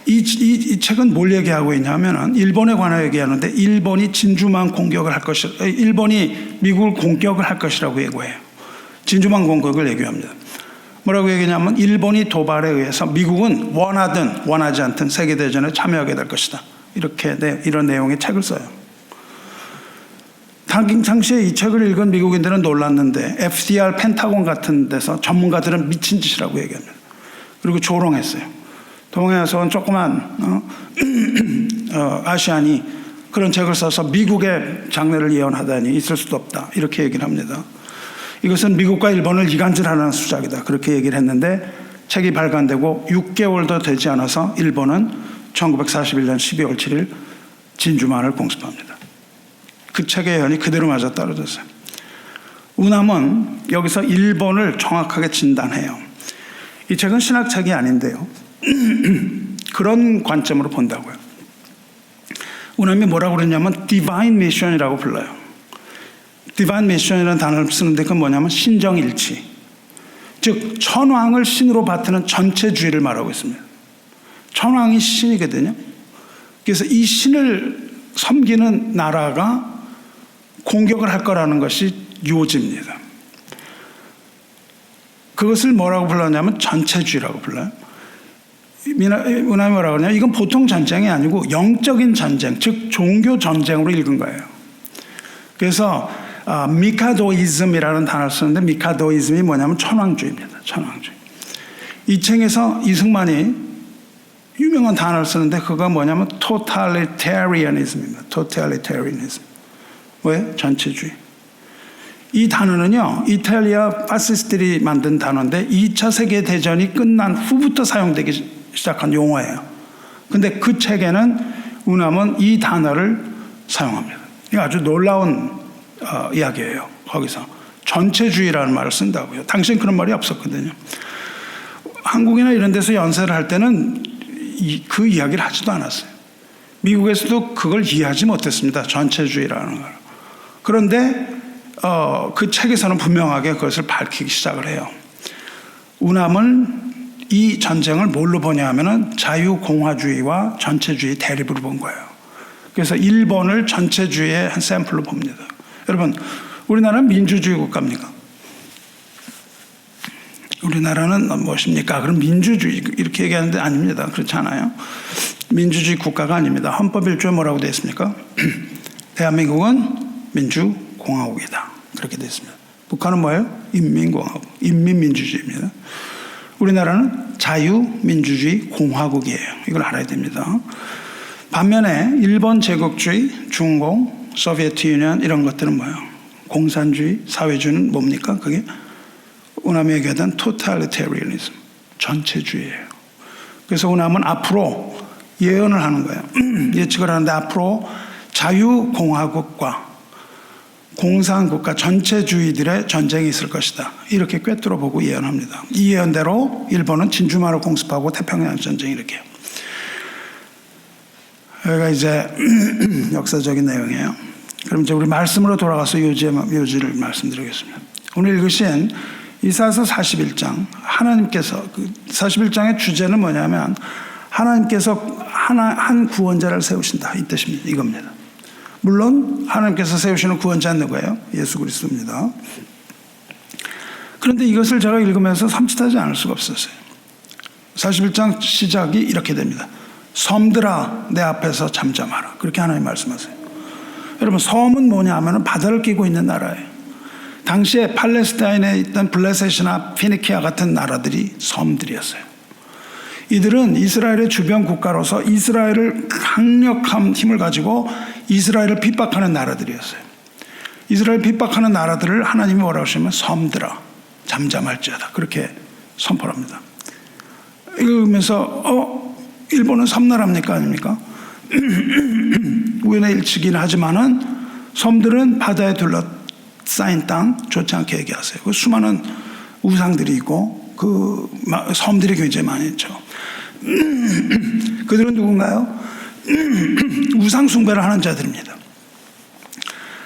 A: 이 책은 뭘 얘기하고 있냐면 일본에 관하여 얘기하는데 일본이 진주만 공격을 할 것이, 일본이 미국을 공격을 할 것이라고 예고해요. 진주만 공격을 얘기합니다. 뭐라고 얘기하냐면 일본이 도발에 의해서 미국은 원하든 원하지 않든 세계대전에 참여하게 될 것이다. 이런 내용의 책을 써요. 당시에 이 책을 읽은 미국인들은 놀랐는데 FDR 펜타곤 같은 데서 전문가들은 미친 짓이라고 얘기합니다. 그리고 조롱했어요. 동해에서 온 조그만 아시안이 그런 책을 써서 미국의 장래를 예언하다니 있을 수도 없다. 이렇게 얘기를 합니다. 이것은 미국과 일본을 이간질하는 수작이다. 그렇게 얘기를 했는데 책이 발간되고 6개월도 되지 않아서 일본은 1941년 12월 7일 진주만을 공습합니다. 그 책의 예언이 그대로 맞아 떨어졌어요. 우남은 여기서 일본을 정확하게 진단해요. 이 책은 신학책이 아닌데요. 그런 관점으로 본다고요. 우남이 뭐라고 그랬냐면 Divine Mission이라고 불러요. Divine Mission이라는 단어를 쓰는데 그건 뭐냐면 신정일치. 즉 천황을 신으로 바트는 전체주의를 말하고 있습니다. 천황이 신이거든요. 그래서 이 신을 섬기는 나라가 공격을 할 거라는 것이 요지입니다. 그것을 뭐라고 불렀냐면 전체주의라고 불러요. 우남이 뭐라고 하냐면 이건 보통 전쟁이 아니고 영적인 전쟁, 즉 종교 전쟁으로 읽은 거예요. 그래서 미카도이즘이라는 단어를 쓰는데 미카도이즘이 뭐냐면 천황주의입니다. 천황주의. 이 책에서 이승만이 유명한 단어를 쓰는데 그거 뭐냐면 totalitarianism입니다. totalitarianism. 왜? 전체주의. 이 단어는요, 이탈리아 파시스트들이 만든 단어인데 2차 세계대전이 끝난 후부터 사용되기 시작한 용어예요. 근데 그 책에는 우남은 이 단어를 사용합니다. 이거 아주 놀라운 이야기예요. 거기서 전체주의라는 말을 쓴다고요. 당시엔 그런 말이 없었거든요. 한국이나 이런 데서 연세를 할 때는 그 이야기를 하지도 않았어요. 미국에서도 그걸 이해하지 못했습니다. 전체주의라는 걸. 그런데 그 책에서는 분명하게 그것을 밝히기 시작을 해요. 우남은 이 전쟁을 뭘로 보냐 하면은 자유공화주의와 전체주의 대립으로 본 거예요. 그래서 일본을 전체주의의 한 샘플로 봅니다. 여러분, 우리나라는 민주주의 국가입니까? 우리나라는 무엇입니까? 그럼 민주주의 이렇게 얘기하는데 아닙니다. 그렇지 않아요. 민주주의 국가가 아닙니다. 헌법 1조에 뭐라고 되어 있습니까? 대한민국은 민주공화국이다. 그렇게 되어 있습니다. 북한은 뭐예요? 인민공화국, 인민민주주의입니다. 우리나라는 자유민주주의 공화국이에요. 이걸 알아야 됩니다. 반면에 일본 제국주의, 중공, 소비에트 유니언 이런 것들은 뭐예요? 공산주의, 사회주의는 뭡니까? 그게 우남이 얘기하던 totalitarianism, 전체주의예요. 그래서 우남은 앞으로 예언을 하는 거예요. 예측을 하는데 앞으로 자유공화국과 공산국가 전체주의들의 전쟁이 있을 것이다. 이렇게 꿰뚫어 보고 예언합니다. 이 예언대로 일본은 진주만을 공습하고 태평양 전쟁을 일으켜요. 여기가 이제 역사적인 내용이에요. 그럼 이제 우리 말씀으로 돌아가서 요지를 말씀드리겠습니다. 오늘 읽으신 이사야서 41장, 하나님께서 41장의 주제는 뭐냐면 하나님께서 한 구원자를 세우신다 이 뜻입니다. 이겁니다. 물론 하나님께서 세우시는 구원자는 누구예요? 예수 그리스도입니다. 그런데 이것을 제가 읽으면서 삼치하지 않을 수가 없었어요. 41장 시작이 이렇게 됩니다. 섬들아 내 앞에서 잠잠하라. 그렇게 하나님 말씀하세요. 여러분, 섬은 뭐냐 하면 바다를 끼고 있는 나라예요. 당시에 팔레스타인에 있던 블레셋이나 피니키아 같은 나라들이 섬들이었어요. 이들은 이스라엘의 주변 국가로서 이스라엘을 강력한 힘을 가지고 이스라엘을 핍박하는 나라들이었어요. 이스라엘 핍박하는 나라들을 하나님이 뭐라고 하시면 섬들아 잠잠할지어다 그렇게 선포합니다. 읽으면서 일본은 섬나라입니까 아닙니까? 우연의 일치긴 하지만은 섬들은 바다에 둘러싸인 땅 좋지 않게 얘기하세요. 그 수많은 우상들이 있고 그 섬들이 굉장히 많이 있죠. 그들은 누군가요? 우상 숭배를 하는 자들입니다.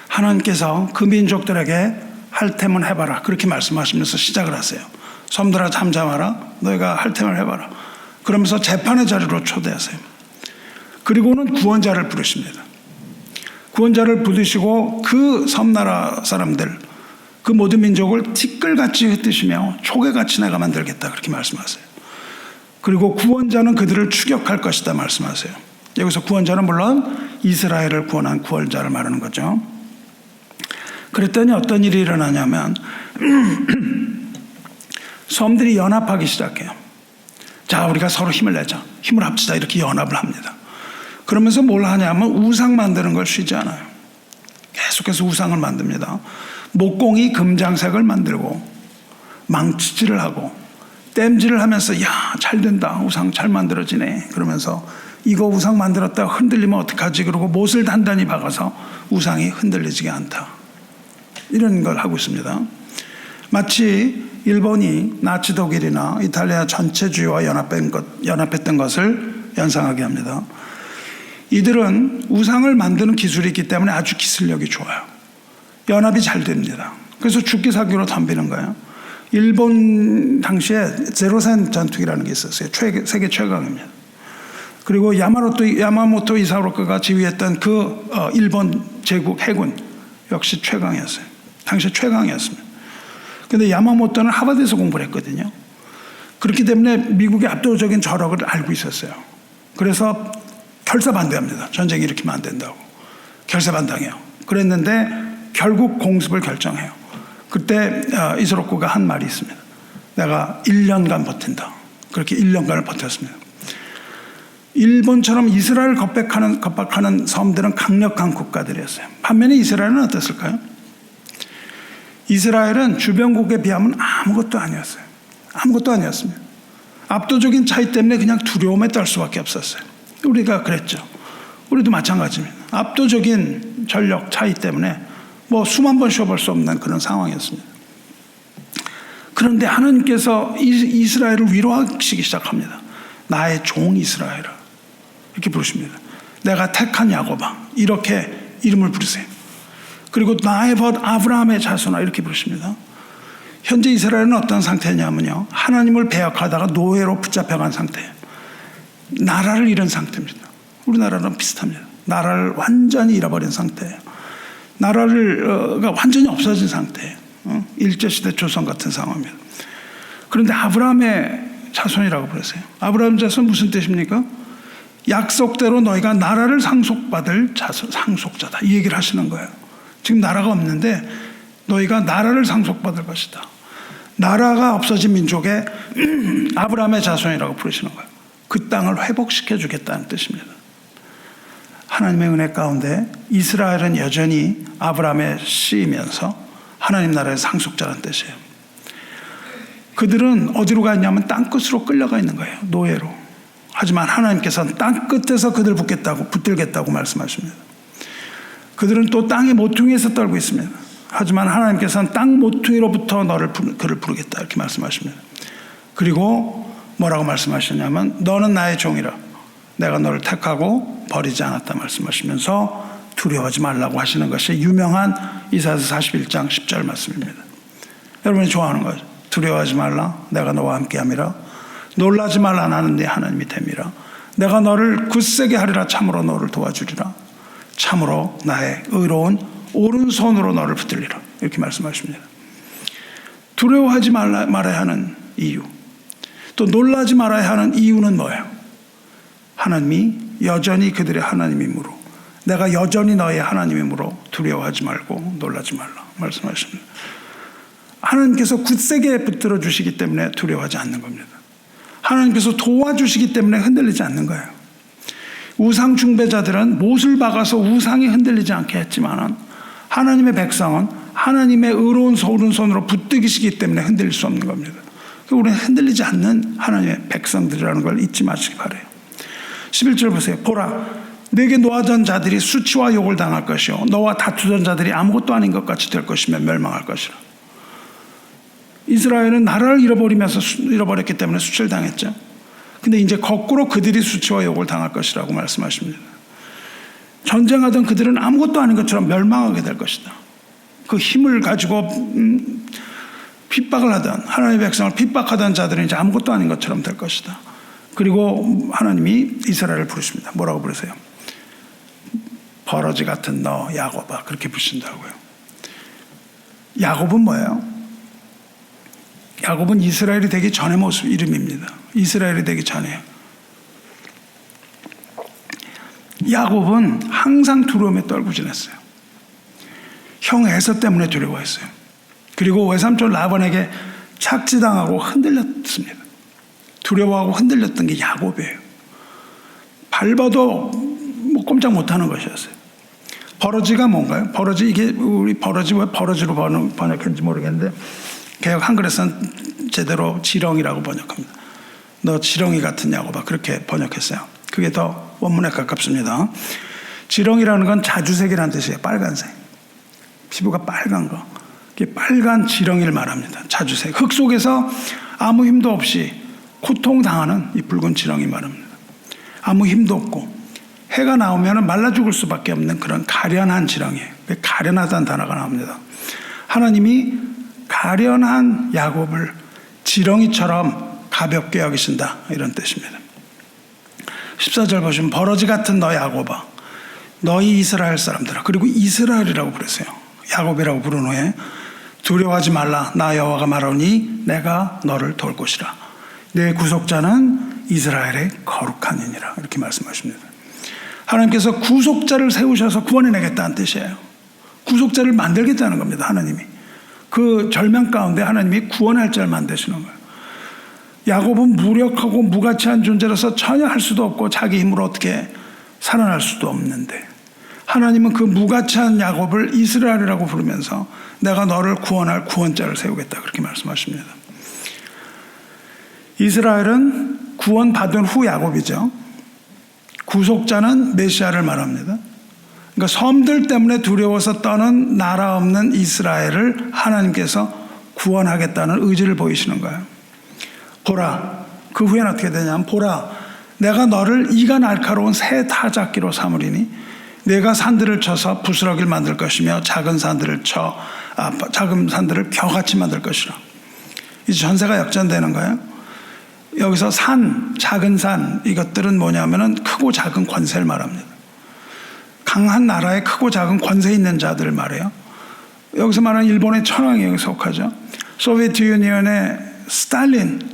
A: 하나님께서 그 민족들에게 할 테면 해봐라 그렇게 말씀하시면서 시작을 하세요. 섬들아 잠잠하라, 너희가 할 테면 해봐라. 그러면서 재판의 자리로 초대하세요. 그리고는 구원자를 부르십니다. 구원자를 부르시고 그 섬나라 사람들, 그 모든 민족을 티끌같이 흩으시며 초계같이 내가 만들겠다 그렇게 말씀하세요. 그리고 구원자는 그들을 추격할 것이다 말씀하세요. 여기서 구원자는 물론 이스라엘을 구원한 구원자를 말하는 거죠. 그랬더니 어떤 일이 일어나냐면 섬들이 연합하기 시작해요. 자, 우리가 서로 힘을 내자, 힘을 합치자 이렇게 연합을 합니다. 그러면서 뭘 하냐면 우상 만드는 걸 쉬지 않아요. 계속해서 우상을 만듭니다. 목공이 금장색을 만들고 망치질을 하고 땜질을 하면서 야, 잘 된다, 우상 잘 만들어지네 그러면서 이거 우상 만들었다가 흔들리면 어떡하지 그러고 못을 단단히 박아서 우상이 흔들리지가 않다, 이런 걸 하고 있습니다. 마치 일본이 나치 독일이나 이탈리아 전체주의와 연합했던 것을 연상하게 합니다. 이들은 우상을 만드는 기술이 있기 때문에 아주 기술력이 좋아요. 연합이 잘 됩니다. 그래서 죽기 살기로 덤비는 거예요. 일본 당시에 제로센 전투기라는 게 있었어요. 세계 최강입니다. 그리고 야마모토 이사오카가 지휘했던 그 일본 제국 해군 역시 최강이었어요. 당시 최강이었습니다. 그런데 야마모토는 하버드에서 공부를 했거든요. 그렇기 때문에 미국의 압도적인 저력을 알고 있었어요. 그래서 결사반대합니다. 전쟁이 일으키면 안 된다고. 결사반대해요. 그랬는데 결국 공습을 결정해요. 그때 이소로코가 한 말이 있습니다. 내가 1년간 버틴다. 그렇게 1년간을 버텼습니다. 일본처럼 이스라엘을 겁박하는 섬들은 강력한 국가들이었어요. 반면에 이스라엘은 어땠을까요? 이스라엘은 주변국에 비하면 아무것도 아니었어요. 아무것도 아니었습니다. 압도적인 차이 때문에 그냥 두려움에 떨 수밖에 없었어요. 우리가 그랬죠. 우리도 마찬가지입니다. 압도적인 전력 차이 때문에 뭐 수만 번 쉬어볼 수 없는 그런 상황이었습니다. 그런데 하나님께서 이스라엘을 위로하시기 시작합니다. 나의 종 이스라엘아 이렇게 부르십니다. 내가 택한 야곱아 이렇게 이름을 부르세요. 그리고 나의 벗 아브라함의 자손아 이렇게 부르십니다. 현재 이스라엘은 어떤 상태냐면요, 하나님을 배역하다가 노예로 붙잡혀간 상태예요. 나라를 잃은 상태입니다. 우리나라랑 비슷합니다. 나라를 완전히 잃어버린 상태예요. 나라가 완전히 없어진 상태예요. 일제시대 조선 같은 상황입니다. 그런데 아브라함의 자손이라고 부르세요. 아브라함 자손 무슨 뜻입니까? 약속대로 너희가 나라를 상속받을 자손, 상속자다 이 얘기를 하시는 거예요. 지금 나라가 없는데 너희가 나라를 상속받을 것이다. 나라가 없어진 민족의 아브라함의 자손이라고 부르시는 거예요. 그 땅을 회복시켜 주겠다는 뜻입니다. 하나님의 은혜 가운데 이스라엘은 여전히 아브라함의 씨이면서 하나님 나라의 상속자라는 뜻이에요. 그들은 어디로 갔냐면 땅끝으로 끌려가 있는 거예요. 노예로. 하지만 하나님께서는 땅끝에서 그들 붙들겠다고 말씀하십니다. 그들은 또 땅의 모퉁이에서 떨고 있습니다. 하지만 하나님께서는 땅 모퉁이로부터 그를 부르겠다 이렇게 말씀하십니다. 그리고 뭐라고 말씀하시냐면 너는 나의 종이라 내가 너를 택하고 버리지 않았다 말씀하시면서 두려워하지 말라고 하시는 것이 유명한 이사야서 41장 10절 말씀입니다. 여러분이 좋아하는 거죠. 두려워하지 말라 내가 너와 함께함이라 놀라지 말라 나는 네 하나님이 됨이라 내가 너를 굳세게 하리라 참으로 너를 도와주리라 참으로 나의 의로운 오른손으로 너를 붙들리라 이렇게 말씀하십니다. 두려워하지 말아야 하는 이유 또 놀라지 말아야 하는 이유는 뭐예요? 하나님이 여전히 그들의 하나님이므로 내가 여전히 너의 하나님이므로 두려워하지 말고 놀라지 말라 말씀하십니다. 하나님께서 굳세게 붙들어 주시기 때문에 두려워하지 않는 겁니다. 하나님께서 도와주시기 때문에 흔들리지 않는 거예요. 우상 숭배자들은 못을 박아서 우상이 흔들리지 않게 했지만 하나님의 백성은 하나님의 의로운 오른손으로 붙들기시기 때문에 흔들릴 수 없는 겁니다. 우리는 흔들리지 않는 하나님의 백성들이라는 걸 잊지 마시기 바라요. 11절 보세요. 보라 내게 놓아던 자들이 수치와 욕을 당할 것이요 너와 다투던 자들이 아무것도 아닌 것 같이 될 것이며 멸망할 것이라. 이스라엘은 나라를 잃어버렸기 때문에 수치를 당했죠. 근데 이제 거꾸로 그들이 수치와 욕을 당할 것이라고 말씀하십니다. 전쟁하던 그들은 아무것도 아닌 것처럼 멸망하게 될 것이다. 그 힘을 가지고 핍박을 하던 하나님의 백성을 핍박하던 자들은 이제 아무것도 아닌 것처럼 될 것이다. 그리고 하나님이 이스라엘을 부르십니다. 뭐라고 부르세요? 버러지 같은 너 야곱아, 그렇게 부르신다고요. 야곱은 뭐예요? 야곱은 이스라엘이 되기 전의 모습 이름입니다. 이스라엘이 되기 전에요. 야곱은 항상 두려움에 떨고 지냈어요. 형 에서 때문에 두려워했어요. 그리고 외삼촌 라반에게 착지당하고 흔들렸습니다. 두려워하고 흔들렸던 게 야곱이에요. 밟아도 꼼짝 못하는 것이었어요. 버러지가 뭔가요? 버러지, 이게 우리 버러지 왜 버러지로 번역했는지 모르겠는데 개역 한글에서는 제대로 지렁이라고 번역합니다. 너 지렁이 같은 야곱아, 그렇게 번역했어요. 그게 더 원문에 가깝습니다. 지렁이라는 건 자주색이라는 뜻이에요. 빨간색. 피부가 빨간 거. 빨간 지렁이를 말합니다. 자주색. 흙 속에서 아무 힘도 없이 고통당하는 이 붉은 지렁이 말합니다. 아무 힘도 없고 해가 나오면 말라 죽을 수밖에 없는 그런 가련한 지렁이에요. 가련하다는 단어가 나옵니다. 하나님이 가련한 야곱을 지렁이처럼 가볍게 여기신다, 이런 뜻입니다. 14절 보시면 버러지 같은 너 야곱아, 너희 이스라엘 사람들아. 그리고 이스라엘이라고 부르세요. 야곱이라고 부른 후에 두려워하지 말라, 나 여호와가 말하니 내가 너를 도울 것이라. 내 구속자는 이스라엘의 거룩한이니라, 이렇게 말씀하십니다. 하나님께서 구속자를 세우셔서 구원해내겠다는 뜻이에요. 구속자를 만들겠다는 겁니다. 하나님이 그 절망 가운데 하나님이 구원할 자를 만드시는 거예요. 야곱은 무력하고 무가치한 존재라서 전혀 할 수도 없고 자기 힘으로 어떻게 살아날 수도 없는데, 하나님은 그 무가치한 야곱을 이스라엘이라고 부르면서 내가 너를 구원할 구원자를 세우겠다, 그렇게 말씀하십니다. 이스라엘은 구원받은 후 야곱이죠. 구속자는 메시아를 말합니다. 그러니까 섬들 때문에 두려워서 떠는 나라 없는 이스라엘을 하나님께서 구원하겠다는 의지를 보이시는 거예요. 보라, 그 후에는 어떻게 되냐면, 보라, 내가 너를 이가 날카로운 새 타작기로 삼으리니 내가 산들을 쳐서 부스러기를 만들 것이며 작은 산들을 벼같이 만들 것이라. 이제 전세가 역전되는 거예요. 여기서 산, 작은 산, 이것들은 뭐냐면은 크고 작은 권세를 말합니다. 강한 나라에 크고 작은 권세 있는 자들을 말해요. 여기서 말하는 일본의 천황이 여기 속하죠. 소비에트 유니언의 스탈린,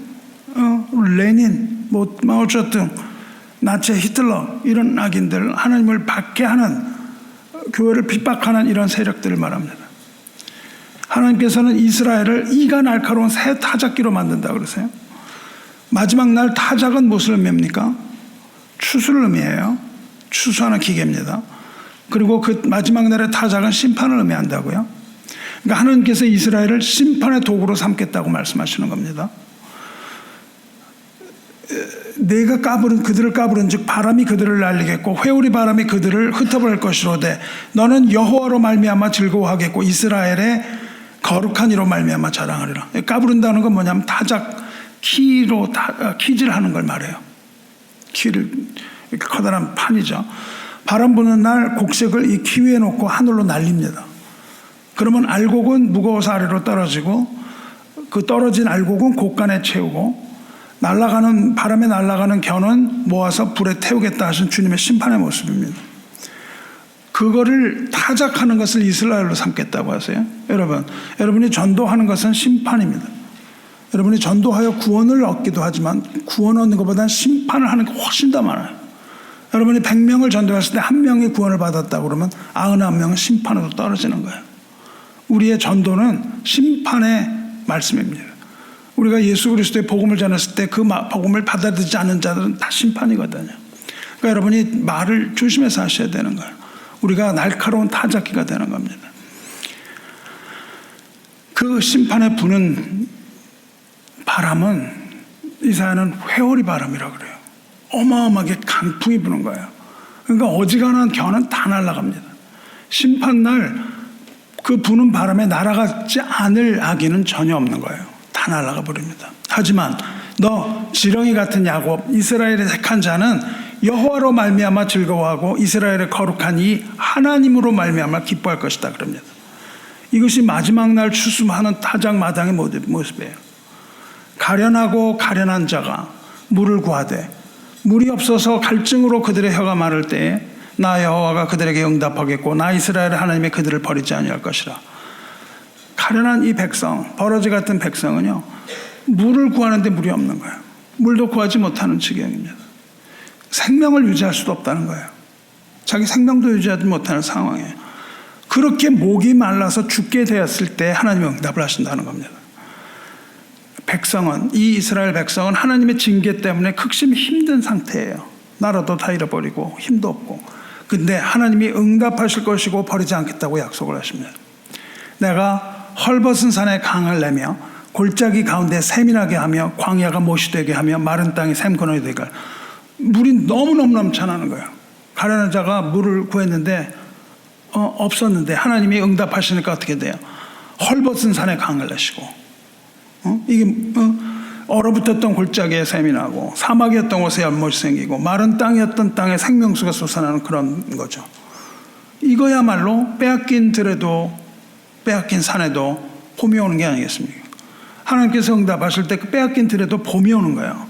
A: 레닌, 마오쩌둥, 나치 히틀러, 이런 악인들, 하나님을 받게 하는, 교회를 핍박하는 이런 세력들을 말합니다. 하나님께서는 이스라엘을 이가 날카로운 새 타작기로 만든다 그러세요. 마지막 날 타작은 무엇을 의미합니까? 추수를 의미해요. 추수하는 기계입니다. 그리고 그 마지막 날의 타작은 심판을 의미한다고요. 그러니까 하나님께서 이스라엘을 심판의 도구로 삼겠다고 말씀하시는 겁니다. 내가 그들을 까부른 즉 바람이 그들을 날리겠고 회오리 바람이 그들을 흩어버릴 것이로되 너는 여호와로 말미암아 즐거워하겠고 이스라엘의 거룩한 이로 말미암아 자랑하리라. 까부른다는 건 뭐냐면 타작, 키로 키질하는 걸 말해요. 키를 이렇게 커다란 판이죠. 바람 부는 날 곡식을 이 키 위에 놓고 하늘로 날립니다. 그러면 알곡은 무거워서 아래로 떨어지고 그 떨어진 알곡은 곡간에 채우고 바람에 날아가는 겨는 모아서 불에 태우겠다 하신 주님의 심판의 모습입니다. 그거를 타작하는 것을 이스라엘로 삼겠다고 하세요. 여러분이 전도하는 것은 심판입니다. 여러분이 전도하여 구원을 얻기도 하지만 구원 얻는 것보다는 심판을 하는 게 훨씬 더 많아요. 여러분이 100명을 전도했을 때 1명이 구원을 받았다고 그러면 99명은 심판으로 떨어지는 거예요. 우리의 전도는 심판의 말씀입니다. 우리가 예수 그리스도의 복음을 전했을 때 그 복음을 받아들이지 않는 자들은 다 심판이거든요. 그러니까 여러분이 말을 조심해서 하셔야 되는 거예요. 우리가 날카로운 타작기가 되는 겁니다. 그 심판에 부는 바람은 이사야는 회오리 바람이라고 그래요. 어마어마하게 강풍이 부는 거예요. 그러니까 어지간한 겨는 다 날아갑니다. 심판날 그 부는 바람에 날아가지 않을 악인은 전혀 없는 거예요. 다 날아가 버립니다. 하지만 너 지렁이 같은 야곱, 이스라엘의 택한 자는 여호와로 말미암아 즐거워하고 이스라엘의 거룩한 이 하나님으로 말미암아 기뻐할 것이다 그럽니다. 이것이 마지막 날 추수하는 타작마당의 모습이에요. 가련하고 가련한 자가 물을 구하되 물이 없어서 갈증으로 그들의 혀가 마를 때에 나 여호와가 그들에게 응답하겠고 나 이스라엘 하나님의 그들을 버리지 아니할 것이라. 가련한 이 백성, 버러지 같은 백성은요, 물을 구하는데 물이 없는 거예요. 물도 구하지 못하는 지경입니다. 생명을 유지할 수도 없다는 거예요. 자기 생명도 유지하지 못하는 상황이에요. 그렇게 목이 말라서 죽게 되었을 때 하나님이 응답을 하신다는 겁니다. 백성은, 이 이스라엘 백성은 하나님의 징계 때문에 극심히 힘든 상태예요. 나라도 다 잃어버리고 힘도 없고. 근데 하나님이 응답하실 것이고 버리지 않겠다고 약속을 하십니다. 내가 헐벗은 산에 강을 내며 골짜기 가운데 샘이 나게 하며 광야가 못이 되게 하며 마른 땅이 샘근원이 되게 하며. 물이 너무너무 넘쳐나는 거예요. 가련한 자가 물을 구했는데 없었는데 하나님이 응답하시니까 어떻게 돼요? 헐벗은 산에 강을 내시고 이게 얼어붙었던 골짜기에 샘이 나고 사막이었던 곳에 연못이 생기고 마른 땅이었던 땅에 생명수가 솟아나는 그런 거죠. 이거야말로 빼앗긴 들에도 빼앗긴 산에도 봄이 오는 게 아니겠습니까? 하나님께서 응답하실 때 그 빼앗긴 들에도 봄이 오는 거예요.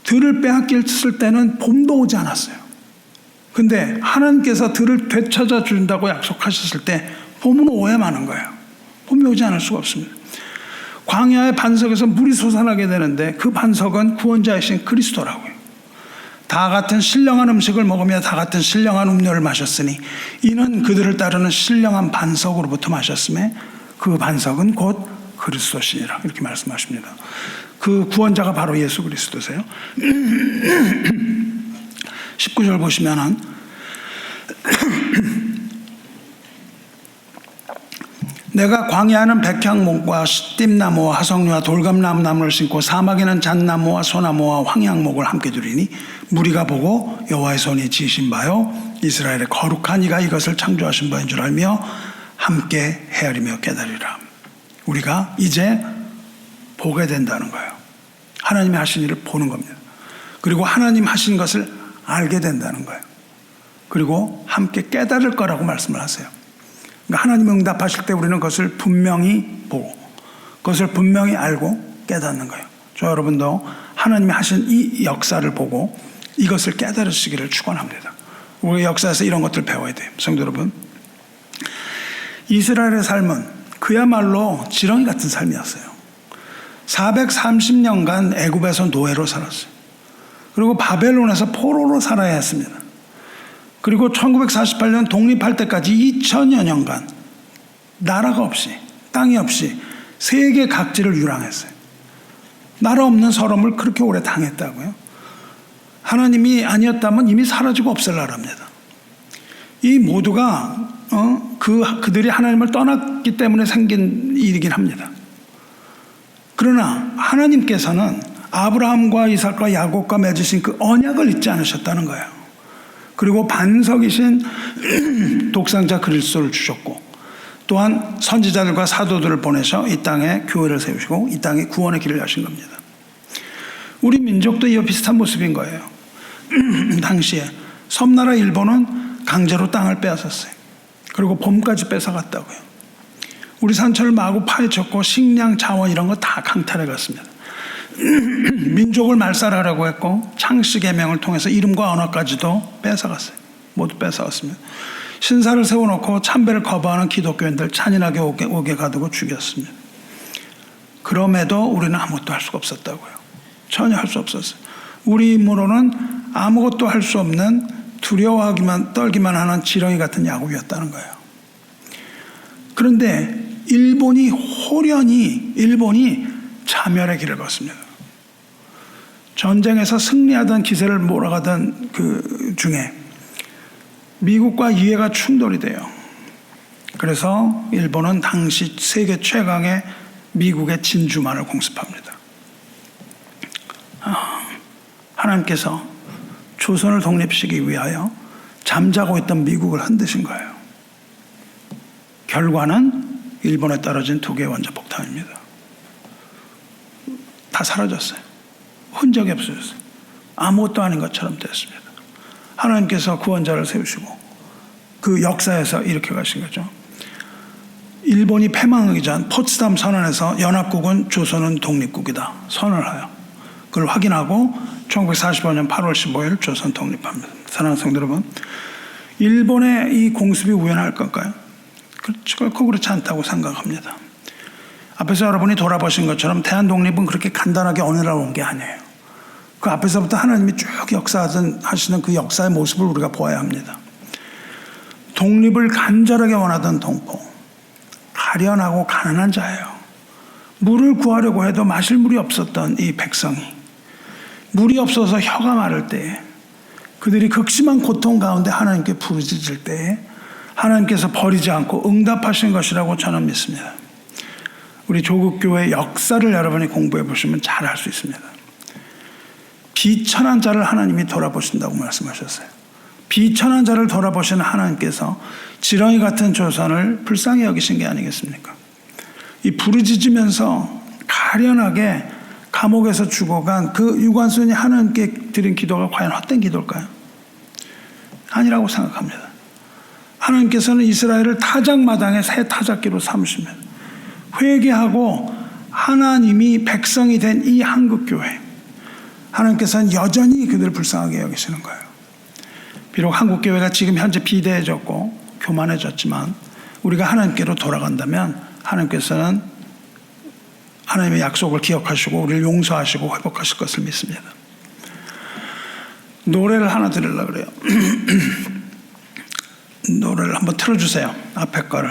A: 들을 빼앗겼을 때는 봄도 오지 않았어요. 근데 하나님께서 들을 되찾아 준다고 약속하셨을 때 봄은 오야만 하는 거예요. 봄이 오지 않을 수가 없습니다. 광야의 반석에서 물이 솟아나게 되는데 그 반석은 구원자이신 그리스도라고요. 다 같은 신령한 음식을 먹으며 다 같은 신령한 음료를 마셨으니 이는 그들을 따르는 신령한 반석으로부터 마셨음에 그 반석은 곧 그리스도시니라. 이렇게 말씀하십니다. 그 구원자가 바로 예수 그리스도세요. 19절 보시면은 내가 광야는 백향목과 시띠나무와 하석류와 돌감나무를 심고 사막에는 잣나무와 소나무와 황양목을 함께 두리니 무리가 보고 여호와의 손이 지으신 바요 이스라엘의 거룩한 이가 이것을 창조하신 바인 줄 알며 함께 헤아리며 깨달으리라. 우리가 이제 보게 된다는 거예요. 하나님이 하신 일을 보는 겁니다. 그리고 하나님 하신 것을 알게 된다는 거예요. 그리고 함께 깨달을 거라고 말씀을 하세요. 그러니까 하나님 응답하실 때 우리는 그것을 분명히 보고 그것을 분명히 알고 깨닫는 거예요. 저 여러분도 하나님이 하신 이 역사를 보고 이것을 깨달으시기를 축원합니다. 우리 역사에서 이런 것들을 배워야 돼요. 성도 여러분, 이스라엘의 삶은 그야말로 지렁이 같은 삶이었어요. 430년간 애굽에서 노예로 살았어요. 그리고 바벨론에서 포로로 살아야 했습니다. 그리고 1948년 독립할 때까지 2000여 년간 나라가 없이 땅이 없이 세계 각지를 유랑했어요. 나라 없는 서름을 그렇게 오래 당했다고요. 하나님이 아니었다면 이미 사라지고 없을 나라입니다. 이 모두가 그들이 하나님을 떠났기 때문에 생긴 일이긴 합니다. 그러나 하나님께서는 아브라함과 이삭과 야곱과 맺으신 그 언약을 잊지 않으셨다는 거예요. 그리고 반석이신 독상자 그리스도를 주셨고 또한 선지자들과 사도들을 보내셔 이 땅에 교회를 세우시고 이 땅에 구원의 길을 여신 겁니다. 우리 민족도 이와 비슷한 모습인 거예요. 당시에 섬나라 일본은 강제로 땅을 빼앗았어요. 그리고 봄까지 뺏어갔다고요. 우리 산천을 마구 파헤쳤고 식량, 자원 이런 거 다 강탈해 갔습니다. 민족을 말살하라고 했고 창씨 계명을 통해서 이름과 언어까지도 뺏어갔어요. 모두 뺏어갔습니다. 신사를 세워놓고 참배를 거부하는 기독교인들 잔인하게 옥에 가두고 죽였습니다. 그럼에도 우리는 아무것도 할 수가 없었다고요. 전혀 할 수 없었어요. 우리 힘으로는 아무것도 할 수 없는 두려워하기만 떨기만 하는 지렁이 같은 야곱이었다는 거예요. 그런데 일본이 호련히 자멸의 길을 걷습니다. 전쟁에서 승리하던 기세를 몰아가던 그 중에 미국과 이해가 충돌이 돼요. 그래서 일본은 당시 세계 최강의 미국의 진주만을 공습합니다. 하나님께서 조선을 독립시키기 위하여 잠자고 있던 미국을 흔드신 거예요. 결과는 일본에 떨어진 2개의 원자폭탄입니다. 다 사라졌어요. 흔적이 없어졌어요. 아무것도 아닌 것처럼 됐습니다. 하나님께서 구원자를 세우시고 그 역사에서 이렇게 가신 거죠. 일본이 패망하기 전 포츠담 선언에서 연합국은 조선은 독립국이다 선언을 해요. 그걸 확인하고 1945년 8월 15일 조선 독립합니다. 사랑하는 성도 여러분, 일본의 이 공습이 우연할 걸까요? 결코 그렇지 않다고 생각합니다. 앞에서 여러분이 돌아보신 것처럼 대한 독립은 그렇게 간단하게 어느 날 온 게 아니에요. 그 앞에서부터 하나님이 쭉 역사하시는 그 역사의 모습을 우리가 보아야 합니다. 독립을 간절하게 원하던 동포, 가련하고 가난한 자예요. 물을 구하려고 해도 마실 물이 없었던 이 백성이 물이 없어서 혀가 마를 때에, 그들이 극심한 고통 가운데 하나님께 부르짖을 때에 하나님께서 버리지 않고 응답하신 것이라고 저는 믿습니다. 우리 조국교회 역사를 여러분이 공부해 보시면 잘 알 수 있습니다. 비천한 자를 하나님이 돌아보신다고 말씀하셨어요. 비천한 자를 돌아보시는 하나님께서 지렁이 같은 조선을 불쌍히 여기신 게 아니겠습니까? 이 부르짖으면서 가련하게 감옥에서 죽어간 그 유관순이 하나님께 드린 기도가 과연 헛된 기도일까요? 아니라고 생각합니다. 하나님께서는 이스라엘을 타작마당의 새 타작기로 삼으십니다. 회개하고 하나님이 백성이 된 이 한국교회, 하나님께서는 여전히 그들을 불쌍하게 여기시는 거예요. 비록 한국교회가 지금 현재 비대해졌고 교만해졌지만 우리가 하나님께로 돌아간다면 하나님께서는 하나님의 약속을 기억하시고 우리를 용서하시고 회복하실 것을 믿습니다. 노래를 하나 드리려고 그래요. 노래를 한번 틀어주세요. 앞에 거를.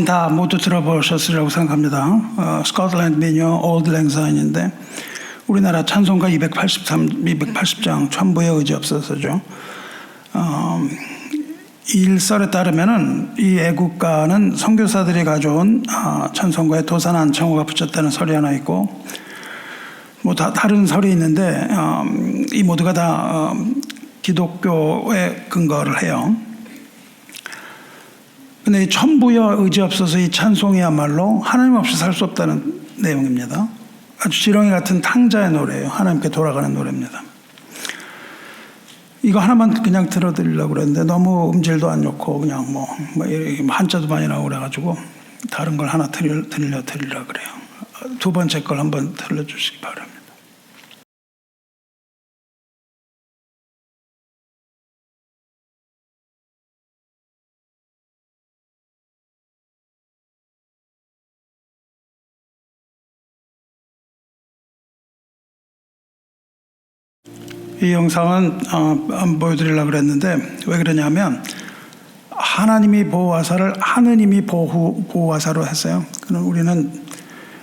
A: 다 모두 들어보셨으리라고 생각합니다. 스코틀랜드 민요 올드 랭사인인데 우리나라 찬송가 280장 천부의 의지 없어서죠. 이 일설에 따르면은 이 애국가는 선교사들이 가져온 찬송가에 도산 안창호가 붙였다는 설이 하나 있고, 뭐 다른 설이 있는데 이 모두가 다 기독교에 근거를 해요. 근데 이 천부여 의지 없어서 이 찬송이야말로 하나님 없이 살 수 없다는 내용입니다. 아주 지렁이 같은 탕자의 노래예요. 하나님께 돌아가는 노래입니다. 이거 하나만 그냥 들어드리려고 그랬는데 너무 음질도 안 좋고 그냥 뭐 한자도 많이 나오고 그래가지고 다른 걸 하나 드리려고 그래요. 두 번째 걸 한번 들려주시기 바랍니다. 이 영상은 안 보여드리려고 그랬는데 왜 그러냐면 하나님이 보호하사를 하느님이 보호하사로 했어요. 그럼 우리는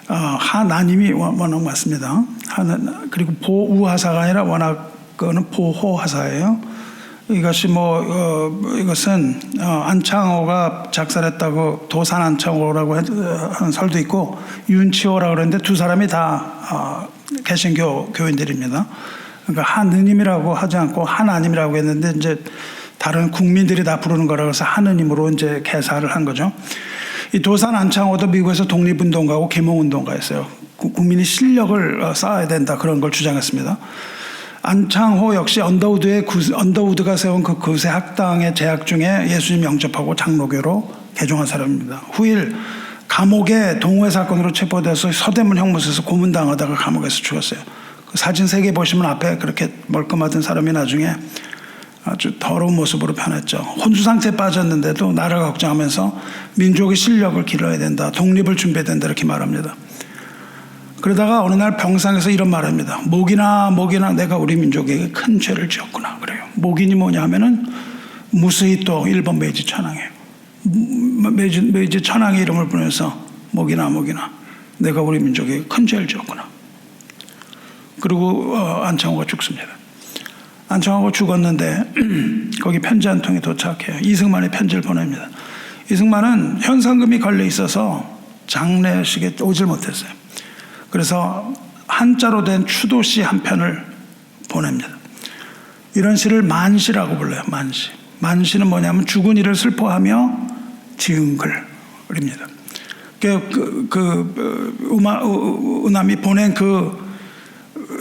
A: 하나님이 워낙 맞습니다. 그리고 보우하사가 아니라 워낙 그거는 보호하사예요. 이것이 이것은 안창호가 작사했다고 도산 안창호라고 하는 설도 있고 윤치호라고 그러는데 두 사람이 다 개신교 교인들입니다. 그러니까 하느님이라고 하지 않고 하나님이라고 했는데 이제 다른 국민들이 다 부르는 거라고 해서 하느님으로 이제 개사를 한 거죠. 이 도산 안창호도 미국에서 독립운동가고 계몽운동가였어요. 국민이 실력을 쌓아야 된다 그런 걸 주장했습니다. 안창호 역시 언더우드가 세운 그 구세 학당의 재학 중에 예수님 영접하고 장로교로 개종한 사람입니다. 후일 감옥에 동호회 사건으로 체포돼서 서대문 형무소에서 고문당하다가 감옥에서 죽었어요. 그 사진 3개 보시면 앞에 그렇게 멀끔하던 사람이 나중에 아주 더러운 모습으로 변했죠. 혼수 상태에 빠졌는데도 나라를 걱정하면서 민족의 실력을 길러야 된다, 독립을 준비해야 된다 이렇게 말합니다. 그러다가 어느 날 병상에서 이런 말합니다. 목이나 내가 우리 민족에게 큰 죄를 지었구나 그래요. 목인이 뭐냐 하면은 무수히 또 일본 메이지 천황이에요. 메이지 천황의 이름을 부르면서 목이나 내가 우리 민족에게 큰 죄를 지었구나. 그리고 안창호가 죽습니다. 안청하고 죽었는데 거기 편지 한 통이 도착해요. 이승만이 편지를 보냅니다. 이승만은 현상금이 걸려 있어서 장례식에 오질 못했어요. 그래서 한자로 된 추도시 한 편을 보냅니다. 이런 시를 만시라고 불러요. 만시. 만시는 뭐냐면 죽은 이를 슬퍼하며 지은 글입니다. 우남이 보낸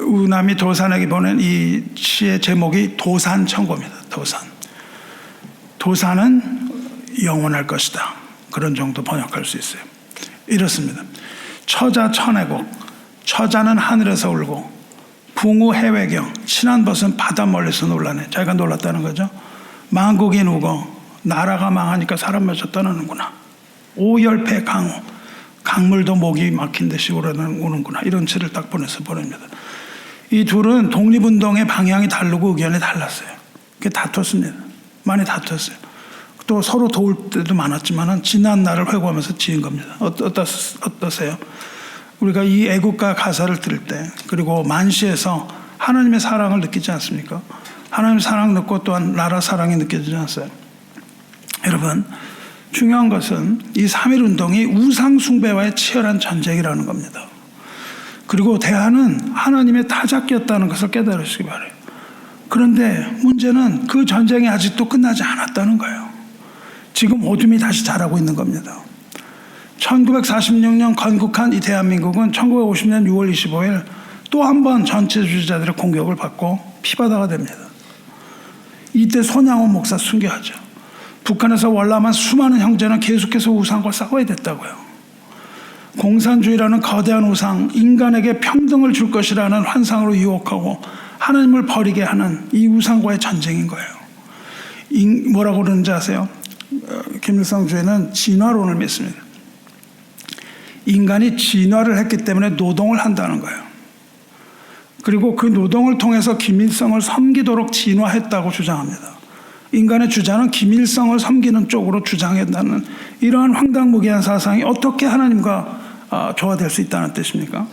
A: 우남이 도산에게 보낸 이 시의 제목이 도산청고입니다. 도산은 영원할 것이다. 그런 정도 번역할 수 있어요. 이렇습니다. 처자 천해곡, 처자는 하늘에서 울고 붕우 해외경, 친한 벗은 바다 멀리서 놀라네. 자기가 놀랐다는 거죠. 만국이 누거, 나라가 망하니까 사람 마저 떠나는구나. 오열패 강우, 강물도 목이 막힌 듯이 우는구나. 이런 시를 딱 보냅니다. 이 둘은 독립운동의 방향이 다르고 의견이 달랐어요. 그게 다퉜습니다. 많이 다퉜어요. 또 서로 도울 때도 많았지만 지난 날을 회고하면서 지은 겁니다. 어떠세요? 우리가 이 애국가 가사를 들을 때, 그리고 만시에서 하나님의 사랑을 느끼지 않습니까? 하나님의 사랑 느끼고 또한 나라 사랑이 느껴지지 않았어요? 여러분, 중요한 것은 이 3.1운동이 우상숭배와의 치열한 전쟁이라는 겁니다. 그리고 대안은 하나님의 타작이었다는 것을 깨달으시기 바라요. 그런데 문제는 그 전쟁이 아직도 끝나지 않았다는 거예요. 지금 어둠이 다시 자라고 있는 겁니다. 1946년 건국한 이 대한민국은 1950년 6월 25일 또 한 번 전체주의자들의 공격을 받고 피바다가 됩니다. 이때 손양원 목사 순교하죠. 북한에서 월남한 수많은 형제는 계속해서 우상과 싸워야 됐다고요. 공산주의라는 거대한 우상, 인간에게 평등을 줄 것이라는 환상으로 유혹하고 하나님을 버리게 하는 이 우상과의 전쟁인 거예요. 뭐라고 그러는지 아세요? 김일성 주의는 진화론을 믿습니다. 인간이 진화를 했기 때문에 노동을 한다는 거예요. 그리고 그 노동을 통해서 김일성을 섬기도록 진화했다고 주장합니다. 인간의 주자는 김일성을 섬기는 쪽으로 주장한다는 이러한 황당무계한 사상이 어떻게 하나님과 조화될 수 있다는 뜻입니까?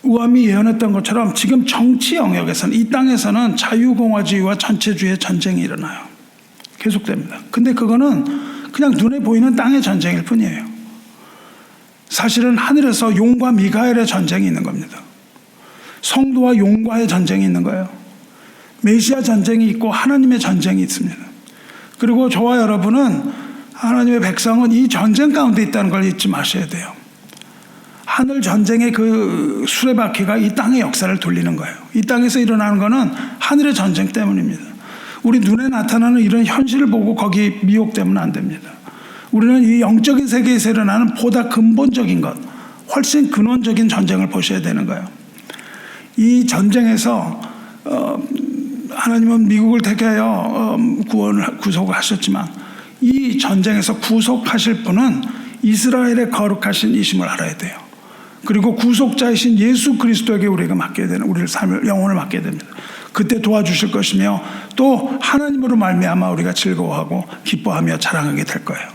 A: 우암이 예언했던 것처럼 지금 정치 영역에서는, 이 땅에서는 자유공화주의와 전체주의의 전쟁이 일어나요. 계속됩니다. 근데 그거는 그냥 눈에 보이는 땅의 전쟁일 뿐이에요. 사실은 하늘에서 용과 미가엘의 전쟁이 있는 겁니다. 성도와 용과의 전쟁이 있는 거예요. 메시아 전쟁이 있고 하나님의 전쟁이 있습니다. 그리고 저와 여러분은, 하나님의 백성은 이 전쟁 가운데 있다는 걸 잊지 마셔야 돼요. 하늘 전쟁의 그 수레바퀴가 이 땅의 역사를 돌리는 거예요. 이 땅에서 일어나는 거는 하늘의 전쟁 때문입니다. 우리 눈에 나타나는 이런 현실을 보고 거기 미혹되면 안 됩니다. 우리는 이 영적인 세계에서 일어나는 보다 근본적인 것, 훨씬 근원적인 전쟁을 보셔야 되는 거예요. 이 전쟁에서 하나님은 미국을 택하여 구속을 하셨지만, 이 전쟁에서 구속하실 분은 이스라엘의 거룩하신 이심을 알아야 돼요. 그리고 구속자이신 예수 그리스도에게 우리가 맡겨야 되는, 우리를 삶을, 영혼을 맡겨야 됩니다. 그때 도와주실 것이며, 또 하나님으로 말미암아 우리가 즐거워하고 기뻐하며 자랑하게 될 거예요.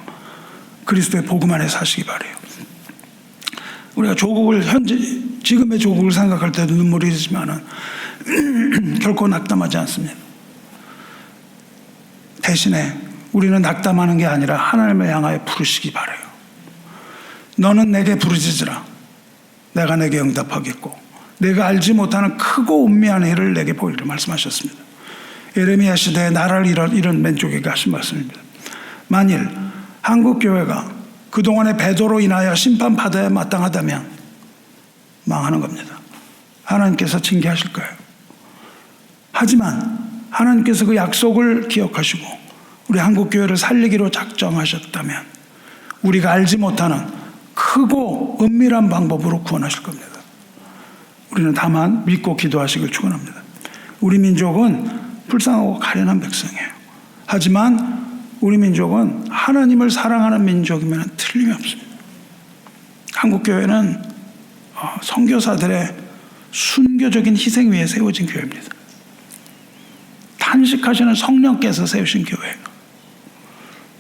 A: 그리스도의 복음 안에 사시기 바라요. 우리가 조국을, 지금의 조국을 생각할 때도 눈물이 흐르지만은 결코 낙담하지 않습니다. 대신에 우리는 낙담하는 게 아니라 하나님을 향하여 부르시기 바라요. 너는 내게 부르짖으라. 내가 내게 응답하겠고 내가 알지 못하는 크고 은밀한 일을 내게 보이리라 말씀하셨습니다. 예레미야 시대에 나라를 이런 맨쪽에게 하신 말씀입니다. 만일 한국교회가 그동안의 배도로 인하여 심판받아야 마땅하다면 망하는 겁니다. 하나님께서 징계하실 거예요. 하지만 하나님께서 그 약속을 기억하시고 우리 한국교회를 살리기로 작정하셨다면 우리가 알지 못하는 크고 은밀한 방법으로 구원하실 겁니다. 우리는 다만 믿고 기도하시길 축원합니다. 우리 민족은 불쌍하고 가련한 백성이에요. 하지만 우리 민족은 하나님을 사랑하는 민족이면 틀림이 없습니다. 한국교회는 선교사들의 순교적인 희생 위에 세워진 교회입니다. 탄식하시는 성령께서 세우신 교회예요.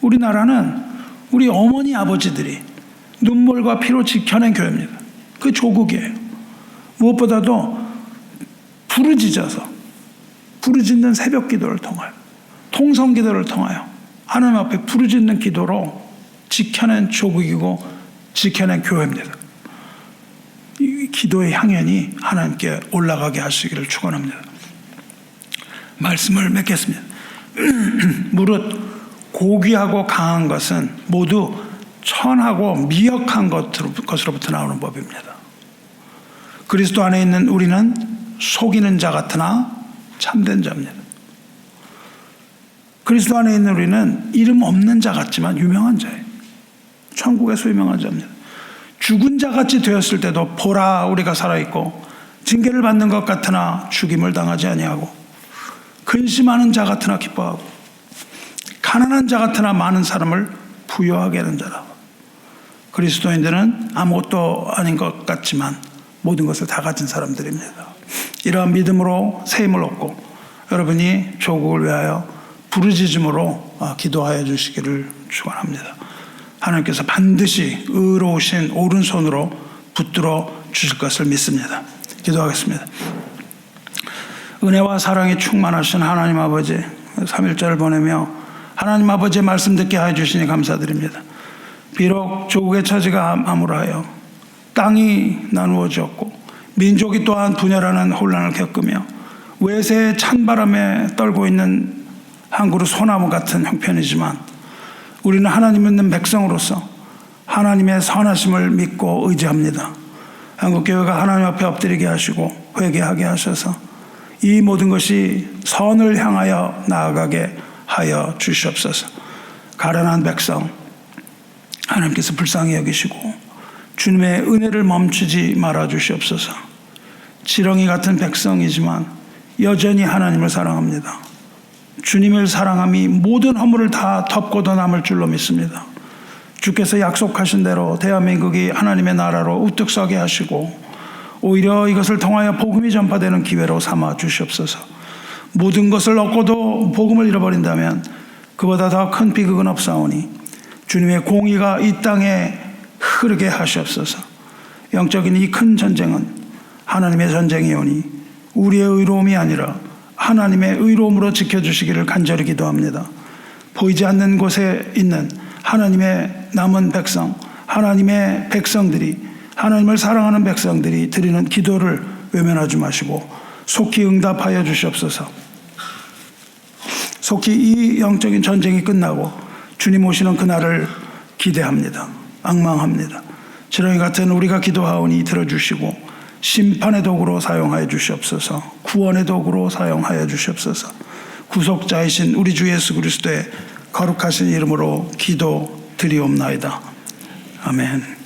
A: 우리나라는 우리 어머니 아버지들이 눈물과 피로 지켜낸 교회입니다. 그 조국이에요. 무엇보다도 부르짖어서 부르짖는 새벽 기도를 통하여, 통성 기도를 통하여 하나님 앞에 부르짖는 기도로 지켜낸 조국이고 지켜낸 교회입니다. 이 기도의 향연이 하나님께 올라가게 하시기를 축원합니다. 말씀을 맺겠습니다. 무릇 고귀하고 강한 것은 모두 천하고 미역한 것으로부터 나오는 법입니다. 그리스도 안에 있는 우리는 속이는 자 같으나 참된 자입니다. 그리스도 안에 있는 우리는 이름 없는 자 같지만 유명한 자예요. 천국에서 유명한 자입니다. 죽은 자 같이 되었을 때도 보라 우리가 살아있고 징계를 받는 것 같으나 죽임을 당하지 아니하고 근심하는 자 같으나 기뻐하고 가난한 자 같으나 많은 사람을 부유하게 하는 자라. 그리스도인들은 아무것도 아닌 것 같지만 모든 것을 다 가진 사람들입니다. 이러한 믿음으로 세임을 얻고 여러분이 조국을 위하여 부르짖음으로 기도하여 주시기를 축원합니다. 하나님께서 반드시 의로우신 오른손으로 붙들어 주실 것을 믿습니다. 기도하겠습니다. 은혜와 사랑이 충만하신 하나님 아버지, 3.1절을 보내며 하나님 아버지의 말씀 듣게 하여 주시니 감사드립니다. 비록 조국의 처지가 암울하여 땅이 나누어졌고 민족이 또한 분열하는 혼란을 겪으며 외세의 찬바람에 떨고 있는 한 그루 소나무 같은 형편이지만 우리는 하나님 믿는 백성으로서 하나님의 선하심을 믿고 의지합니다. 한국교회가 하나님 앞에 엎드리게 하시고 회개하게 하셔서 이 모든 것이 선을 향하여 나아가게 하여 주시옵소서. 가련한 백성 하나님께서 불쌍히 여기시고 주님의 은혜를 멈추지 말아 주시옵소서. 지렁이 같은 백성이지만 여전히 하나님을 사랑합니다. 주님을 사랑함이 모든 허물을 다 덮고도 남을 줄로 믿습니다. 주께서 약속하신 대로 대한민국이 하나님의 나라로 우뚝 서게 하시고 오히려 이것을 통하여 복음이 전파되는 기회로 삼아 주시옵소서. 모든 것을 얻고도 복음을 잃어버린다면 그보다 더 큰 비극은 없사오니 주님의 공의가 이 땅에 흐르게 하시옵소서. 영적인 이 큰 전쟁은 하나님의 전쟁이오니 우리의 의로움이 아니라 하나님의 의로움으로 지켜주시기를 간절히 기도합니다. 보이지 않는 곳에 있는 하나님의 남은 백성, 하나님의 백성들이, 하나님을 사랑하는 백성들이 드리는 기도를 외면하지 마시고 속히 응답하여 주시옵소서. 속히 이 영적인 전쟁이 끝나고 주님 오시는 그날을 기대합니다. 앙망합니다. 지렁이 같은 우리가 기도하오니 들어주시고 심판의 도구로 사용하여 주시옵소서. 구원의 도구로 사용하여 주시옵소서. 구속자이신 우리 주 예수 그리스도의 거룩하신 이름으로 기도 드리옵나이다. 아멘.